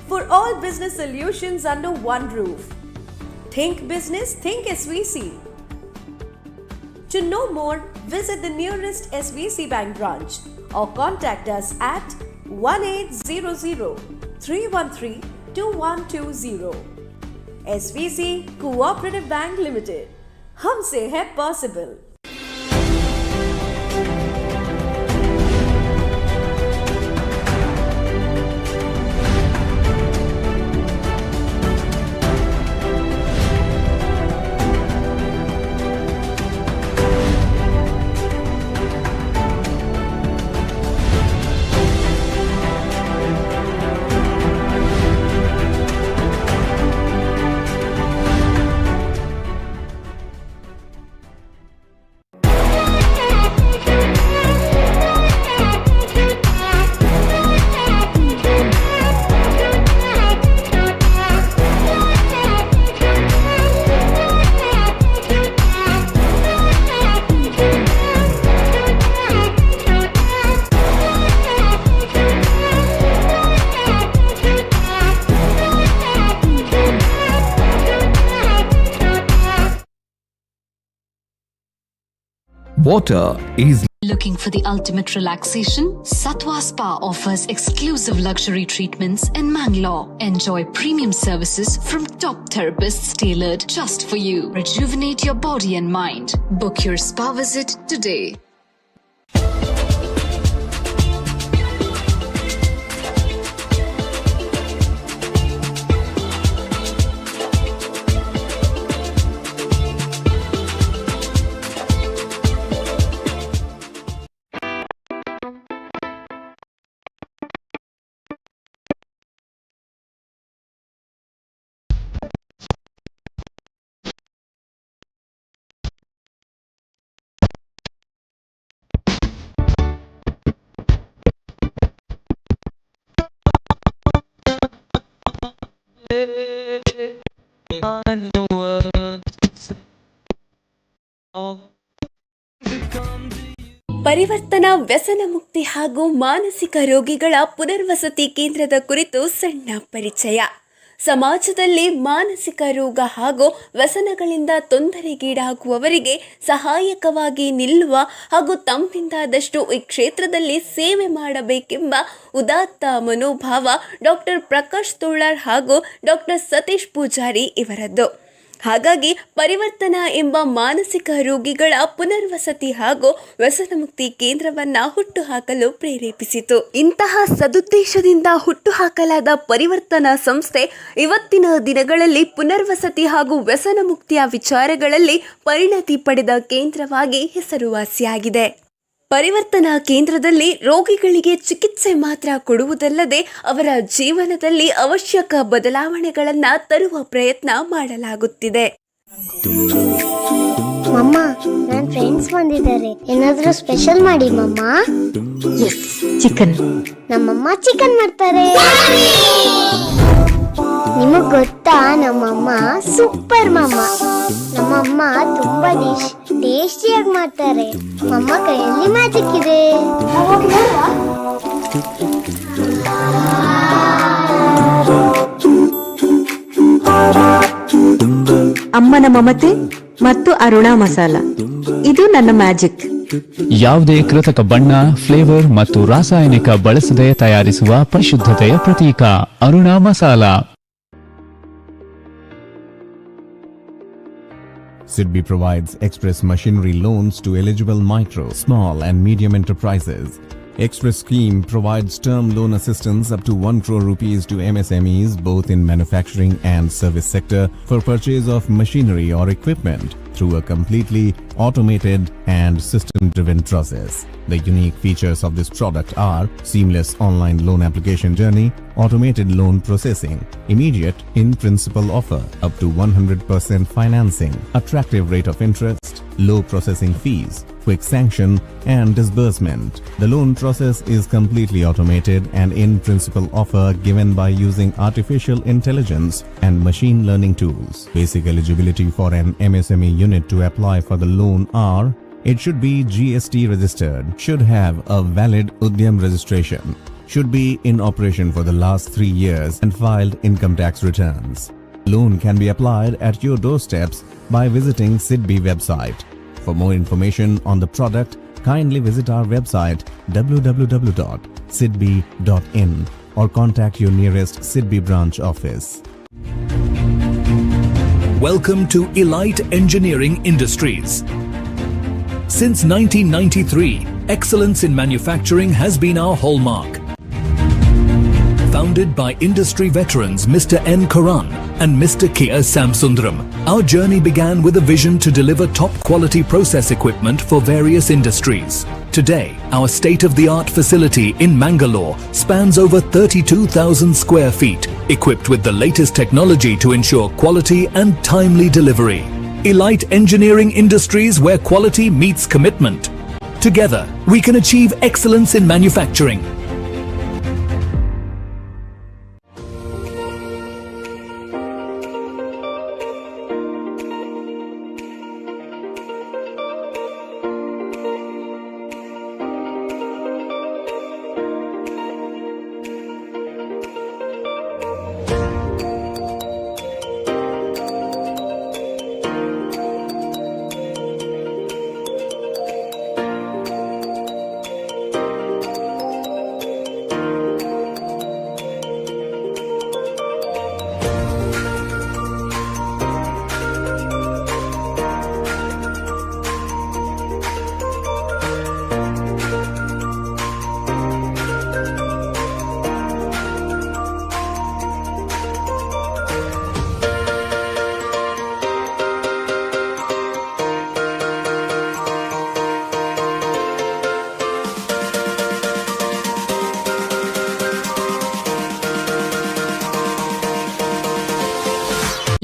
[SPEAKER 12] For all business solutions under one roof. Think business, think SVC. To know more, visit the nearest SVC Bank branch or contact us at 1800-313-2120. SVC Cooperative Bank Limited. हमसे है possible.
[SPEAKER 8] Water is
[SPEAKER 7] Looking for the ultimate relaxation? Satwa Spa offers exclusive luxury treatments in Mangalore. Enjoy premium services from top therapists tailored just for you. Rejuvenate your body and mind. Book your spa visit today.
[SPEAKER 13] ಪರಿವರ್ತನಾ ವ್ಯಸನ ಮುಕ್ತಿ ಹಾಗೂ ಮಾನಸಿಕ ರೋಗಿಗಳ ಪುನರ್ವಸತಿ ಕೇಂದ್ರದ ಕುರಿತು ಸಣ್ಣ ಪರಿಚಯ. ಸಮಾಜದಲ್ಲಿ ಮಾನಸಿಕ ರೋಗ ಹಾಗೂ ವ್ಯಸನಗಳಿಂದ ತೊಂದರೆಗೀಡಾಗುವವರಿಗೆ ಸಹಾಯಕವಾಗಿ ನಿಲ್ಲುವ ಹಾಗೂ ತಮ್ಮಿಂದಾದಷ್ಟು ಈ ಕ್ಷೇತ್ರದಲ್ಲಿ ಸೇವೆ ಮಾಡಬೇಕೆಂಬ ಉದಾತ್ತ ಮನೋಭಾವ ಡಾಕ್ಟರ್ ಪ್ರಕಾಶ್ ತೋಳಾರ್ ಹಾಗೂ ಡಾಕ್ಟರ್ ಸತೀಶ್ ಪೂಜಾರಿ ಇವರದ್ದು. ಹಾಗಾಗಿ ಪರಿವರ್ತನಾ ಎಂಬ ಮಾನಸಿಕ ರೋಗಿಗಳ ಪುನರ್ವಸತಿ ಹಾಗೂ ವ್ಯಸನಮುಕ್ತಿ ಕೇಂದ್ರವನ್ನ ಹುಟ್ಟುಹಾಕಲು ಪ್ರೇರೇಪಿಸಿತು. ಇಂತಹ ಸದುದ್ದೇಶದಿಂದ ಹುಟ್ಟುಹಾಕಲಾದ ಪರಿವರ್ತನಾ ಸಂಸ್ಥೆ ಇವತ್ತಿನ ದಿನಗಳಲ್ಲಿ ಪುನರ್ವಸತಿ ಹಾಗೂ ವ್ಯಸನಮುಕ್ತಿಯ ವಿಚಾರಗಳಲ್ಲಿ ಪರಿಣತಿ ಪಡೆದ ಕೇಂದ್ರವಾಗಿ ಹೆಸರುವಾಸಿಯಾಗಿದೆ. ಪರಿವರ್ತನಾ ಕೇಂದ್ರದಲ್ಲಿ ರೋಗಿಗಳಿಗೆ ಚಿಕಿತ್ಸೆ ಮಾತ್ರ ಕೊಡುವುದಲ್ಲದೆ ಅವರ ಜೀವನದಲ್ಲಿ ಅವಶ್ಯಕ ಬದಲಾವಣೆಗಳನ್ನು ತರುವ ಪ್ರಯತ್ನ ಮಾಡಲಾಗುತ್ತಿದೆ.
[SPEAKER 14] ಮಮ್ಮ, ನನ್ನ ಫ್ರೆಂಡ್ಸ್ ಬಂದಿದ್ದಾರೆ, ಏನಾದರೂ ಸ್ಪೆಷಲ್ ಮಾಡಿ ಮಮ್ಮ.
[SPEAKER 1] ಚಿಕನ್.
[SPEAKER 14] ನಮ್ಮಮ್ಮ ಚಿಕನ್ ಮಾಡ್ತಾರೆ. ನಿಮಗ್ ಗೊತ್ತಾ, ನಮ್ಮಮ್ಮ ಸೂಪರ್ ಮಮ್ಮ. ನಮ್ಮಮ್ಮ ತುಂಬಾ ಟೇಸ್ಟಿಯಾಗಿ ಮಾಡ್ತಾರೆ. ಮಮ್ಮ ಕೈಯಲ್ಲಿ ಮ್ಯಾಜಿಕ್ ಇದೆ.
[SPEAKER 15] ಅಮ್ಮನ ಮಮತೆ ಮತ್ತು ಅರುಣಾ ಮಸಾಲ, ಇದು ನನ್ನ ಮ್ಯಾಜಿಕ್.
[SPEAKER 9] ಯಾವುದೇ ಕೃತಕ ಬಣ್ಣ, ಫ್ಲೇವರ್ ಮತ್ತು ರಾಸಾಯನಿಕ ಬಳಸದೆ ತಯಾರಿಸುವ ಪರಿಶುದ್ಧತೆಯ ಪ್ರತೀಕ Aruna masala.
[SPEAKER 16] SIDBI provides express machinery loans to eligible micro, small and medium enterprises. Express scheme provides term loan assistance up to 1 crore rupees to MSMEs both in manufacturing and service sector for purchase of machinery or equipment through a completely automated and system-driven process. The unique features of this product are seamless online loan application journey, automated loan processing, immediate in-principle offer up to 100% financing, attractive rate of interest, low processing fees, quick sanction and disbursement. The loan process is completely automated and in-principle offer given by using artificial intelligence and machine learning tools. Basic eligibility for an MSME unit to apply for the loan are: it should be GST registered, should have a valid Udyam registration, should be in operation for the last 3 years and filed income tax returns. Loan can be applied at your doorsteps by visiting SIDBI website. For more information on the product, kindly visit our website www.sidbi.in or contact your nearest SIDBI branch office.
[SPEAKER 17] Welcome to Elite Engineering Industries. Since 1993, excellence in manufacturing has been our hallmark. Founded by industry veterans Mr. N. Karan and Mr. K. S. Samsundaram, our journey began with a vision to deliver top quality process equipment for various industries. Today, our state-of-the-art facility in Mangalore spans over 32,000 square feet, equipped with the latest technology to ensure quality and timely delivery. Elite Engineering Industries, where quality meets commitment. Together, we can achieve excellence in manufacturing.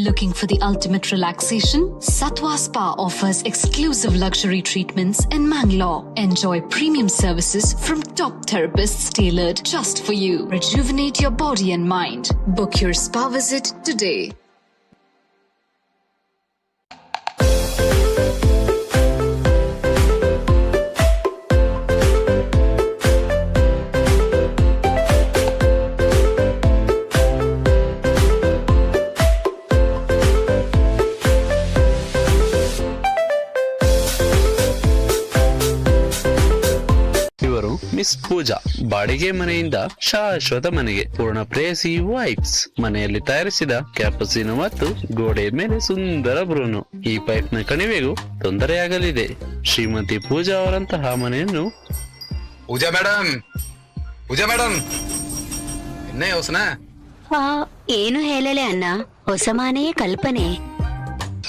[SPEAKER 7] Looking for the ultimate relaxation? Satwa Spa offers exclusive luxury treatments in Mangalore. Enjoy premium services from top therapists tailored just for you. Rejuvenate your body and mind. Book your spa visit today.
[SPEAKER 18] Miss Pooja ಬಾಡಿಗೆ ಮನೆಯಿಂದ ಶಾಶ್ವತ ಮನೆಗೆ ಪೂರ್ಣ ಪ್ರೇಯಸಿ vibes ಮನೆಯಲ್ಲಿ ತಯಾರಿಸಿದ ಕ್ಯಾಪಸಿನೋ ಮತ್ತು ಗೋಡೆ ಮೇಲೆ ಸುಂದರ ಬ್ರೂನು. ಈ ಪೈಪ್ ನ ಕಣಿವೆಗೂ ತೊಂದರೆಯಾಗಲಿದೆ. ಶ್ರೀಮತಿ ಪೂಜಾ ಅವರಂತಹ ಮನೆಯನ್ನು
[SPEAKER 19] ಪೂಜಾ ಮೇಡಮ್ ಇನ್ನೇ ಯೋಸನ
[SPEAKER 20] ಏನು ಹೇಳಲೆ ಅಣ್ಣ, ಹೊಸ ಮನೆಯ ಕಲ್ಪನೆ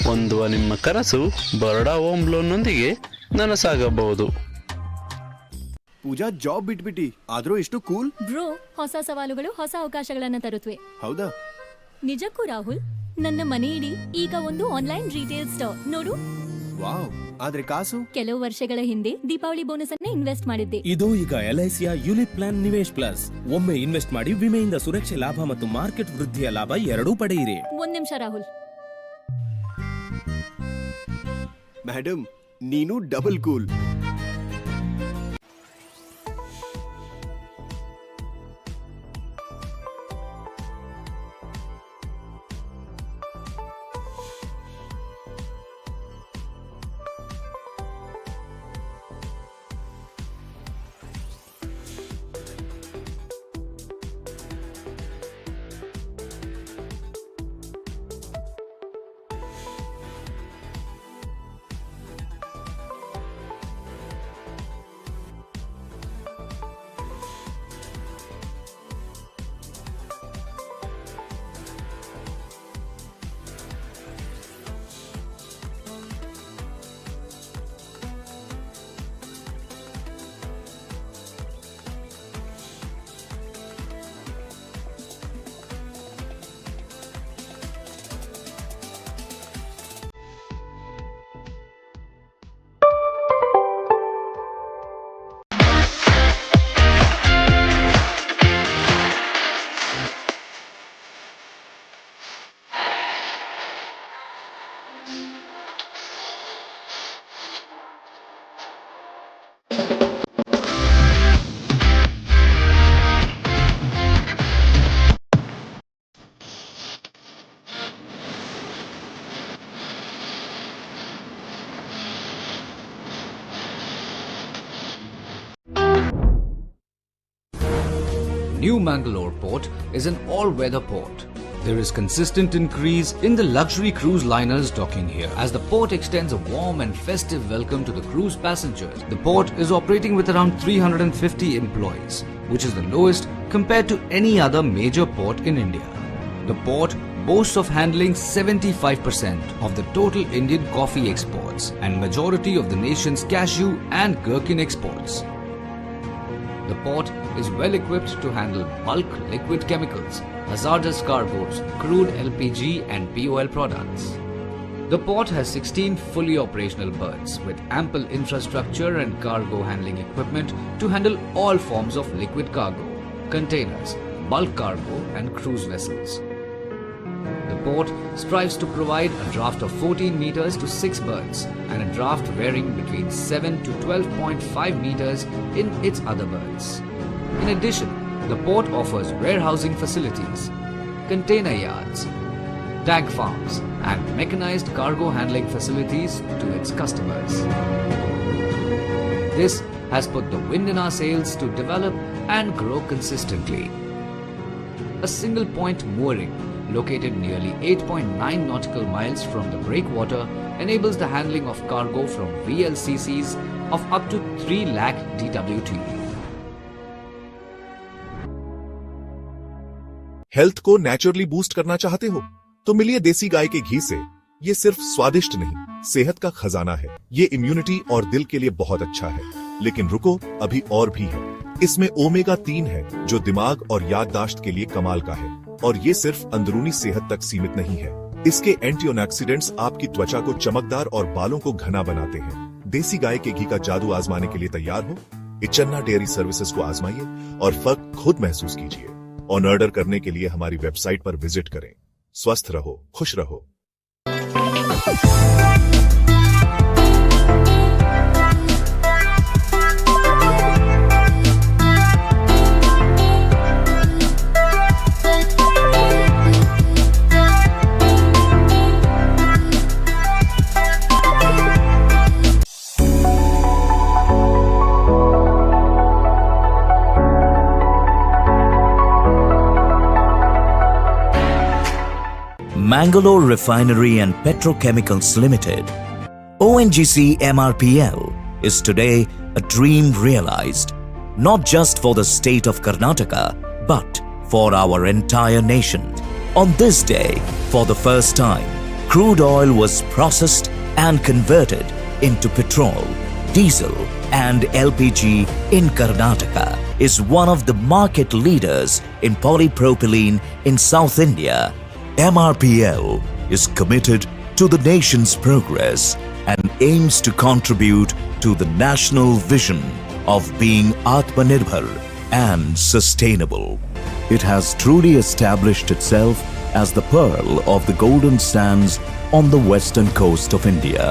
[SPEAKER 18] ಹೊಂದುವ ನಿಮ್ಮ ಕನಸು ಬರೋಡಾ ಹೋಮ್ ಲೋನ್ ನೊಂದಿಗೆ ನನಸಾಗಬಹುದು.
[SPEAKER 21] ಪೂಜಾ ಜಾಬ್ ಬಿಟ್ಬಿಟ್ಟಿ ಆದ್ರೂ ಎಷ್ಟು ಕೂಲ್
[SPEAKER 22] ಬ್ರೋ. ಹೊಸ ಸವಾಲುಗಳು ಹೊಸ ಅವಕಾಶಗಳನ್ನ ತರುತ್ತವೆ.
[SPEAKER 21] ಹೌದಾ?
[SPEAKER 22] ನಿಜಕ್ಕೂ ರಾಹುಲ್, ನನ್ನ ಮನೆ ಇಡೀ ಈಗ ಒಂದು ಆನ್ಲೈನ್ ರಿಟೇಲ್ ಸ್ಟೋರ್ ನೋಡು.
[SPEAKER 21] ವಾವ್, ಆದ್ರೆ ಕಾಸು?
[SPEAKER 22] ಕೆಲವು ವರ್ಷಗಳ ಹಿಂದೆ ದೀಪಾವಳಿ ಬೋನಸ್ ಅನ್ನ ಇನ್ವೆಸ್ಟ್ ಮಾಡಿದ್ದೆ.
[SPEAKER 2] ಇದು ಈಗ LICಯ ಯುಲಿಪ್ ಪ್ಲಾನ್ ನಿವೇಶ್ ಪ್ಲಸ್. ಒಮ್ಮೆ ಇನ್ವೆಸ್ಟ್ ಮಾಡಿ ವಿಮೆಯಿಂದ ಸುರಕ್ಷೆ ಲಾಭ ಮತ್ತು ಮಾರ್ಕೆಟ್ ವೃದ್ಧಿಯ ಲಾಭ ಎರಡೂ ಪಡೆಯಿರಿ.
[SPEAKER 22] ಒಂದ್ ನಿಮಿಷ ರಾಹುಲ್.
[SPEAKER 21] ಮೇಡಮ್, ನೀನು double cool.
[SPEAKER 4] New Mangalore Port is an all-weather port. There is consistent increase in the luxury cruise liners docking here as the port extends a warm and festive welcome to the cruise passengers. The port is operating with around 350 employees, which is the lowest compared to any other major port in India. The port boasts of handling 75% of the total Indian coffee exports and majority of the nation's cashew and gherkin exports. The port is well equipped to handle bulk liquid chemicals, hazardous cargoes, crude LPG and POL products. The port has 16 fully operational berths with ample infrastructure and cargo handling equipment to handle all forms of liquid cargo, containers, bulk cargo and cruise vessels. The port strives to provide a draft of 14 meters to 6 berths and a draft varying between 7 to 12.5 meters in its other berths. In addition, the port offers warehousing facilities, container yards, tag farms and mechanized cargo handling facilities to its customers. This has put the wind in our sails to develop and grow consistently. A single point mooring located nearly 8.9 nautical miles from the breakwater enables the handling of cargo from VLCCs of up to 3 lakh DWT.
[SPEAKER 23] Health को naturally boost करना चाहते हो तो मिलिए देसी गाय के घी से। ये सिर्फ स्वादिष्ट नहीं, सेहत का खजाना है। ये इम्यूनिटी और दिल के लिए बहुत अच्छा है। लेकिन रुको, अभी और भी है। इसमें ओमेगा 3 है जो दिमाग और याददाश्त के लिए कमाल का है। और ये सिर्फ अंदरूनी सेहत तक सीमित नहीं है। इसके एंटीऑक्सीडेंट्स आपकी त्वचा को चमकदार और बालों को घना बनाते हैं। देसी गाय के घी का जादू आजमाने के लिए तैयार हो? इचन्ना डेयरी सर्विसेज को आजमाइए और फर्क खुद महसूस कीजिए। ऑन ऑर्डर करने के लिए हमारी वेबसाइट पर विजिट करें। स्वस्थ रहो, खुश रहो।
[SPEAKER 24] Mangalore Refinery and Petrochemicals Limited, ONGC MRPL, is today a dream realized, not just for the state of Karnataka, but for our entire nation. On this day, for the first time, crude oil was processed and converted into petrol, diesel and LPG in Karnataka, is one of the market leaders in polypropylene in South India. MRPL is committed to the nation's progress and aims to contribute to the national vision of being Atmanirbhar and sustainable. It has truly established itself as the pearl of the golden sands on the western coast of India.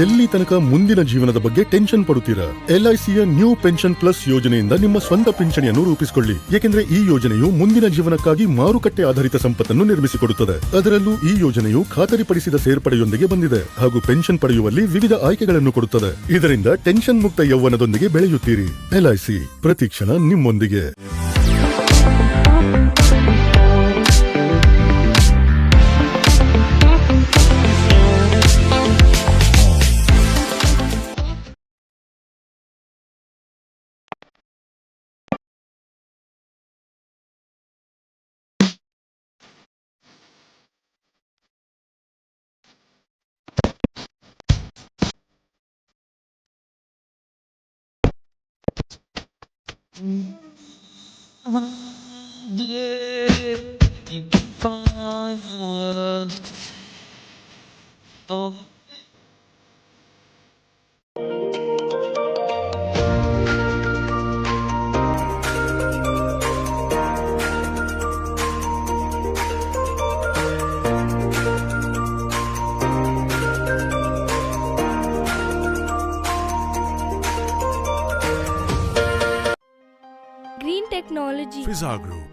[SPEAKER 3] ಎಲ್ಲಿ ತನಕ ಮುಂದಿನ ಜೀವನದ ಬಗ್ಗೆ tension ಪಡುತ್ತೀರಾ? LICಯ new pension plus ಯೋಜನೆಯಿಂದ ನಿಮ್ಮ ಸ್ವಂತ ಪಿಂಚಣಿಯನ್ನು ರೂಪಿಸಿಕೊಳ್ಳಿ. ಏಕೆಂದರೆ ಈ ಯೋಜನೆಯು ಮುಂದಿನ ಜೀವನಕ್ಕಾಗಿ ಮಾರುಕಟ್ಟೆ ಆಧಾರಿತ ಸಂಪತ್ತನ್ನು ನಿರ್ಮಿಸಿಕೊಡುತ್ತದೆ. ಅದರಲ್ಲೂ ಈ ಯೋಜನೆಯು ಖಾತರಿಪಡಿಸಿದ ಸೇರ್ಪಡೆಯೊಂದಿಗೆ ಬಂದಿದೆ ಹಾಗೂ ಪೆನ್ಷನ್ ಪಡೆಯುವಲ್ಲಿ ವಿವಿಧ ಆಯ್ಕೆಗಳನ್ನು ಕೊಡುತ್ತದೆ. ಇದರಿಂದ ಟೆನ್ಷನ್ ಮುಕ್ತ ಯೌವನದೊಂದಿಗೆ ಬೆಳೆಯುತ್ತೀರಿ. LIC ಪ್ರತಿ ಕ್ಷಣ ನಿಮ್ಮೊಂದಿಗೆ.
[SPEAKER 5] Green technology.
[SPEAKER 6] Fizza Group,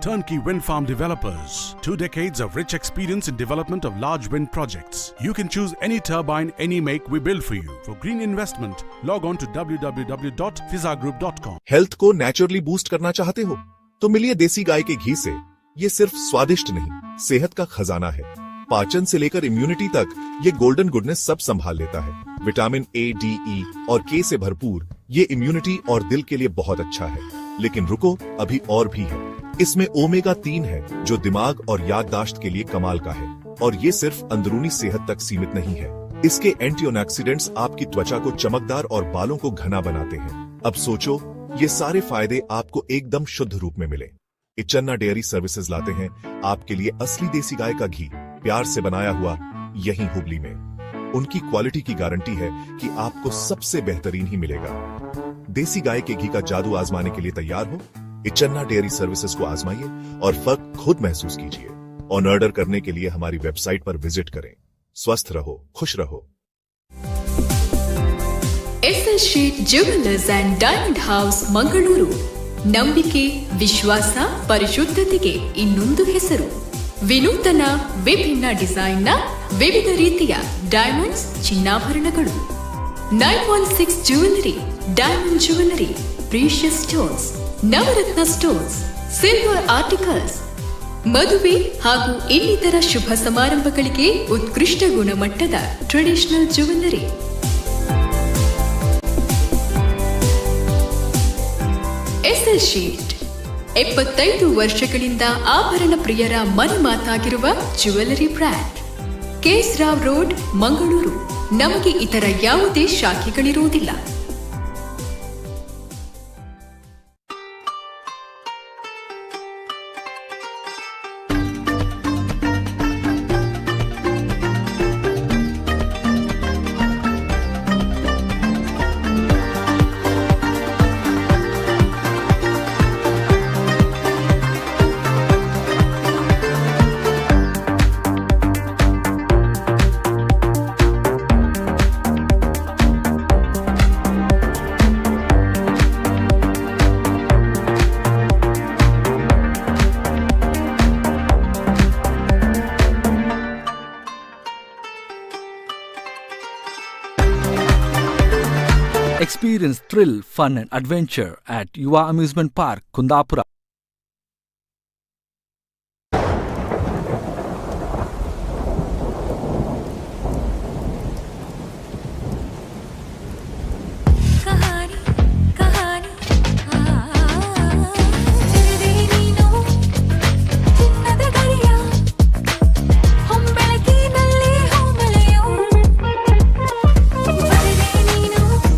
[SPEAKER 6] turnkey wind farm developers. 2 decades of rich experience in development of large wind projects. You can choose any turbine, any make we build for you. For green investment, log on to www.fizzagroup.com.
[SPEAKER 23] Health को naturally boost करना चाहते हो तो मिलिए देसी गाय के घी से। ये सिर्फ स्वादिष्ट नहीं, सेहत का खजाना है। पाचन से लेकर इम्यूनिटी तक ये गोल्डन गुडनेस सब संभाल लेता है। विटामिन A, D, E और K से भरपूर ये इम्यूनिटी और दिल के लिए बहुत अच्छा है। लेकिन रुको, अभी और भी है। इसमें ओमेगा 3 है जो दिमाग और याददाश्त के लिए कमाल का है। और ये सिर्फ अंदरूनी सेहत तक सीमित नहीं है। इसके एंटीऑक्सीडेंट्स आपकी त्वचा को चमकदार और बालों को घना बनाते हैं। अब सोचो, ये सारे फायदे आपको एकदम शुद्ध रूप में मिले। इचन्ना डेयरी सर्विसेज लाते हैं आपके लिए असली देसी गाय का घी, प्यार से बनाया हुआ, यहीं हुबली में। उनकी क्वालिटी की गारंटी है कि आपको सबसे बेहतरीन ही मिलेगा। देसी गाय के घी का जादू आजमाने के लिए तैयार हो? इचन्ना डेयरी सर्विसेज को आजमाइए और फर्क खुद महसूस कीजिए। ऑन ऑर्डर करने के लिए हमारी वेबसाइट पर विजिट करें। स्वस्थ रहो, खुश रहो।
[SPEAKER 10] SS Sheet Jewelers and Diamond House Mangaluru. ನಂಬಿಕೆ, ವಿಶ್ವಾಸ, ಪರಿಶುದ್ಧತೆಗೆ ಇನ್ನೊಂದು ಹೆಸರು. ವಿನೂತನ ವಿಭಿನ್ನ ಡಿಸೈನ್ನ ವಿವಿಧ ರೀತಿಯ ಡೈಮಂಡ್ಸ್, ಚಿನ್ನಾಭರಣಗಳು. 916 jewellery, diamond jewellery, precious stones, navaratna stones, silver articles. ಮದುವೆ ಹಾಗೂ ಇನ್ನಿತರ ಶುಭ ಸಮಾರಂಭಗಳಿಗೆ ಉತ್ಕೃಷ್ಟ ಗುಣಮಟ್ಟದ ಟ್ರೆಡಿಷನಲ್ ಜ್ಯುವೆಲರಿ. SS Sheet 75 ವರ್ಷಗಳಿಂದ ಆಭರಣ ಪ್ರಿಯರ ಮನಮಾತಾಗಿರುವ jewellery brand. KS Rao road, Mangaluru. ನಮಗೆ ಇತರ ಯಾವುದೇ ಶಾಖೆಗಳಿರುವುದಿಲ್ಲ.
[SPEAKER 25] Experience thrill, fun and adventure at Yuva Amusement Park, Kundapura.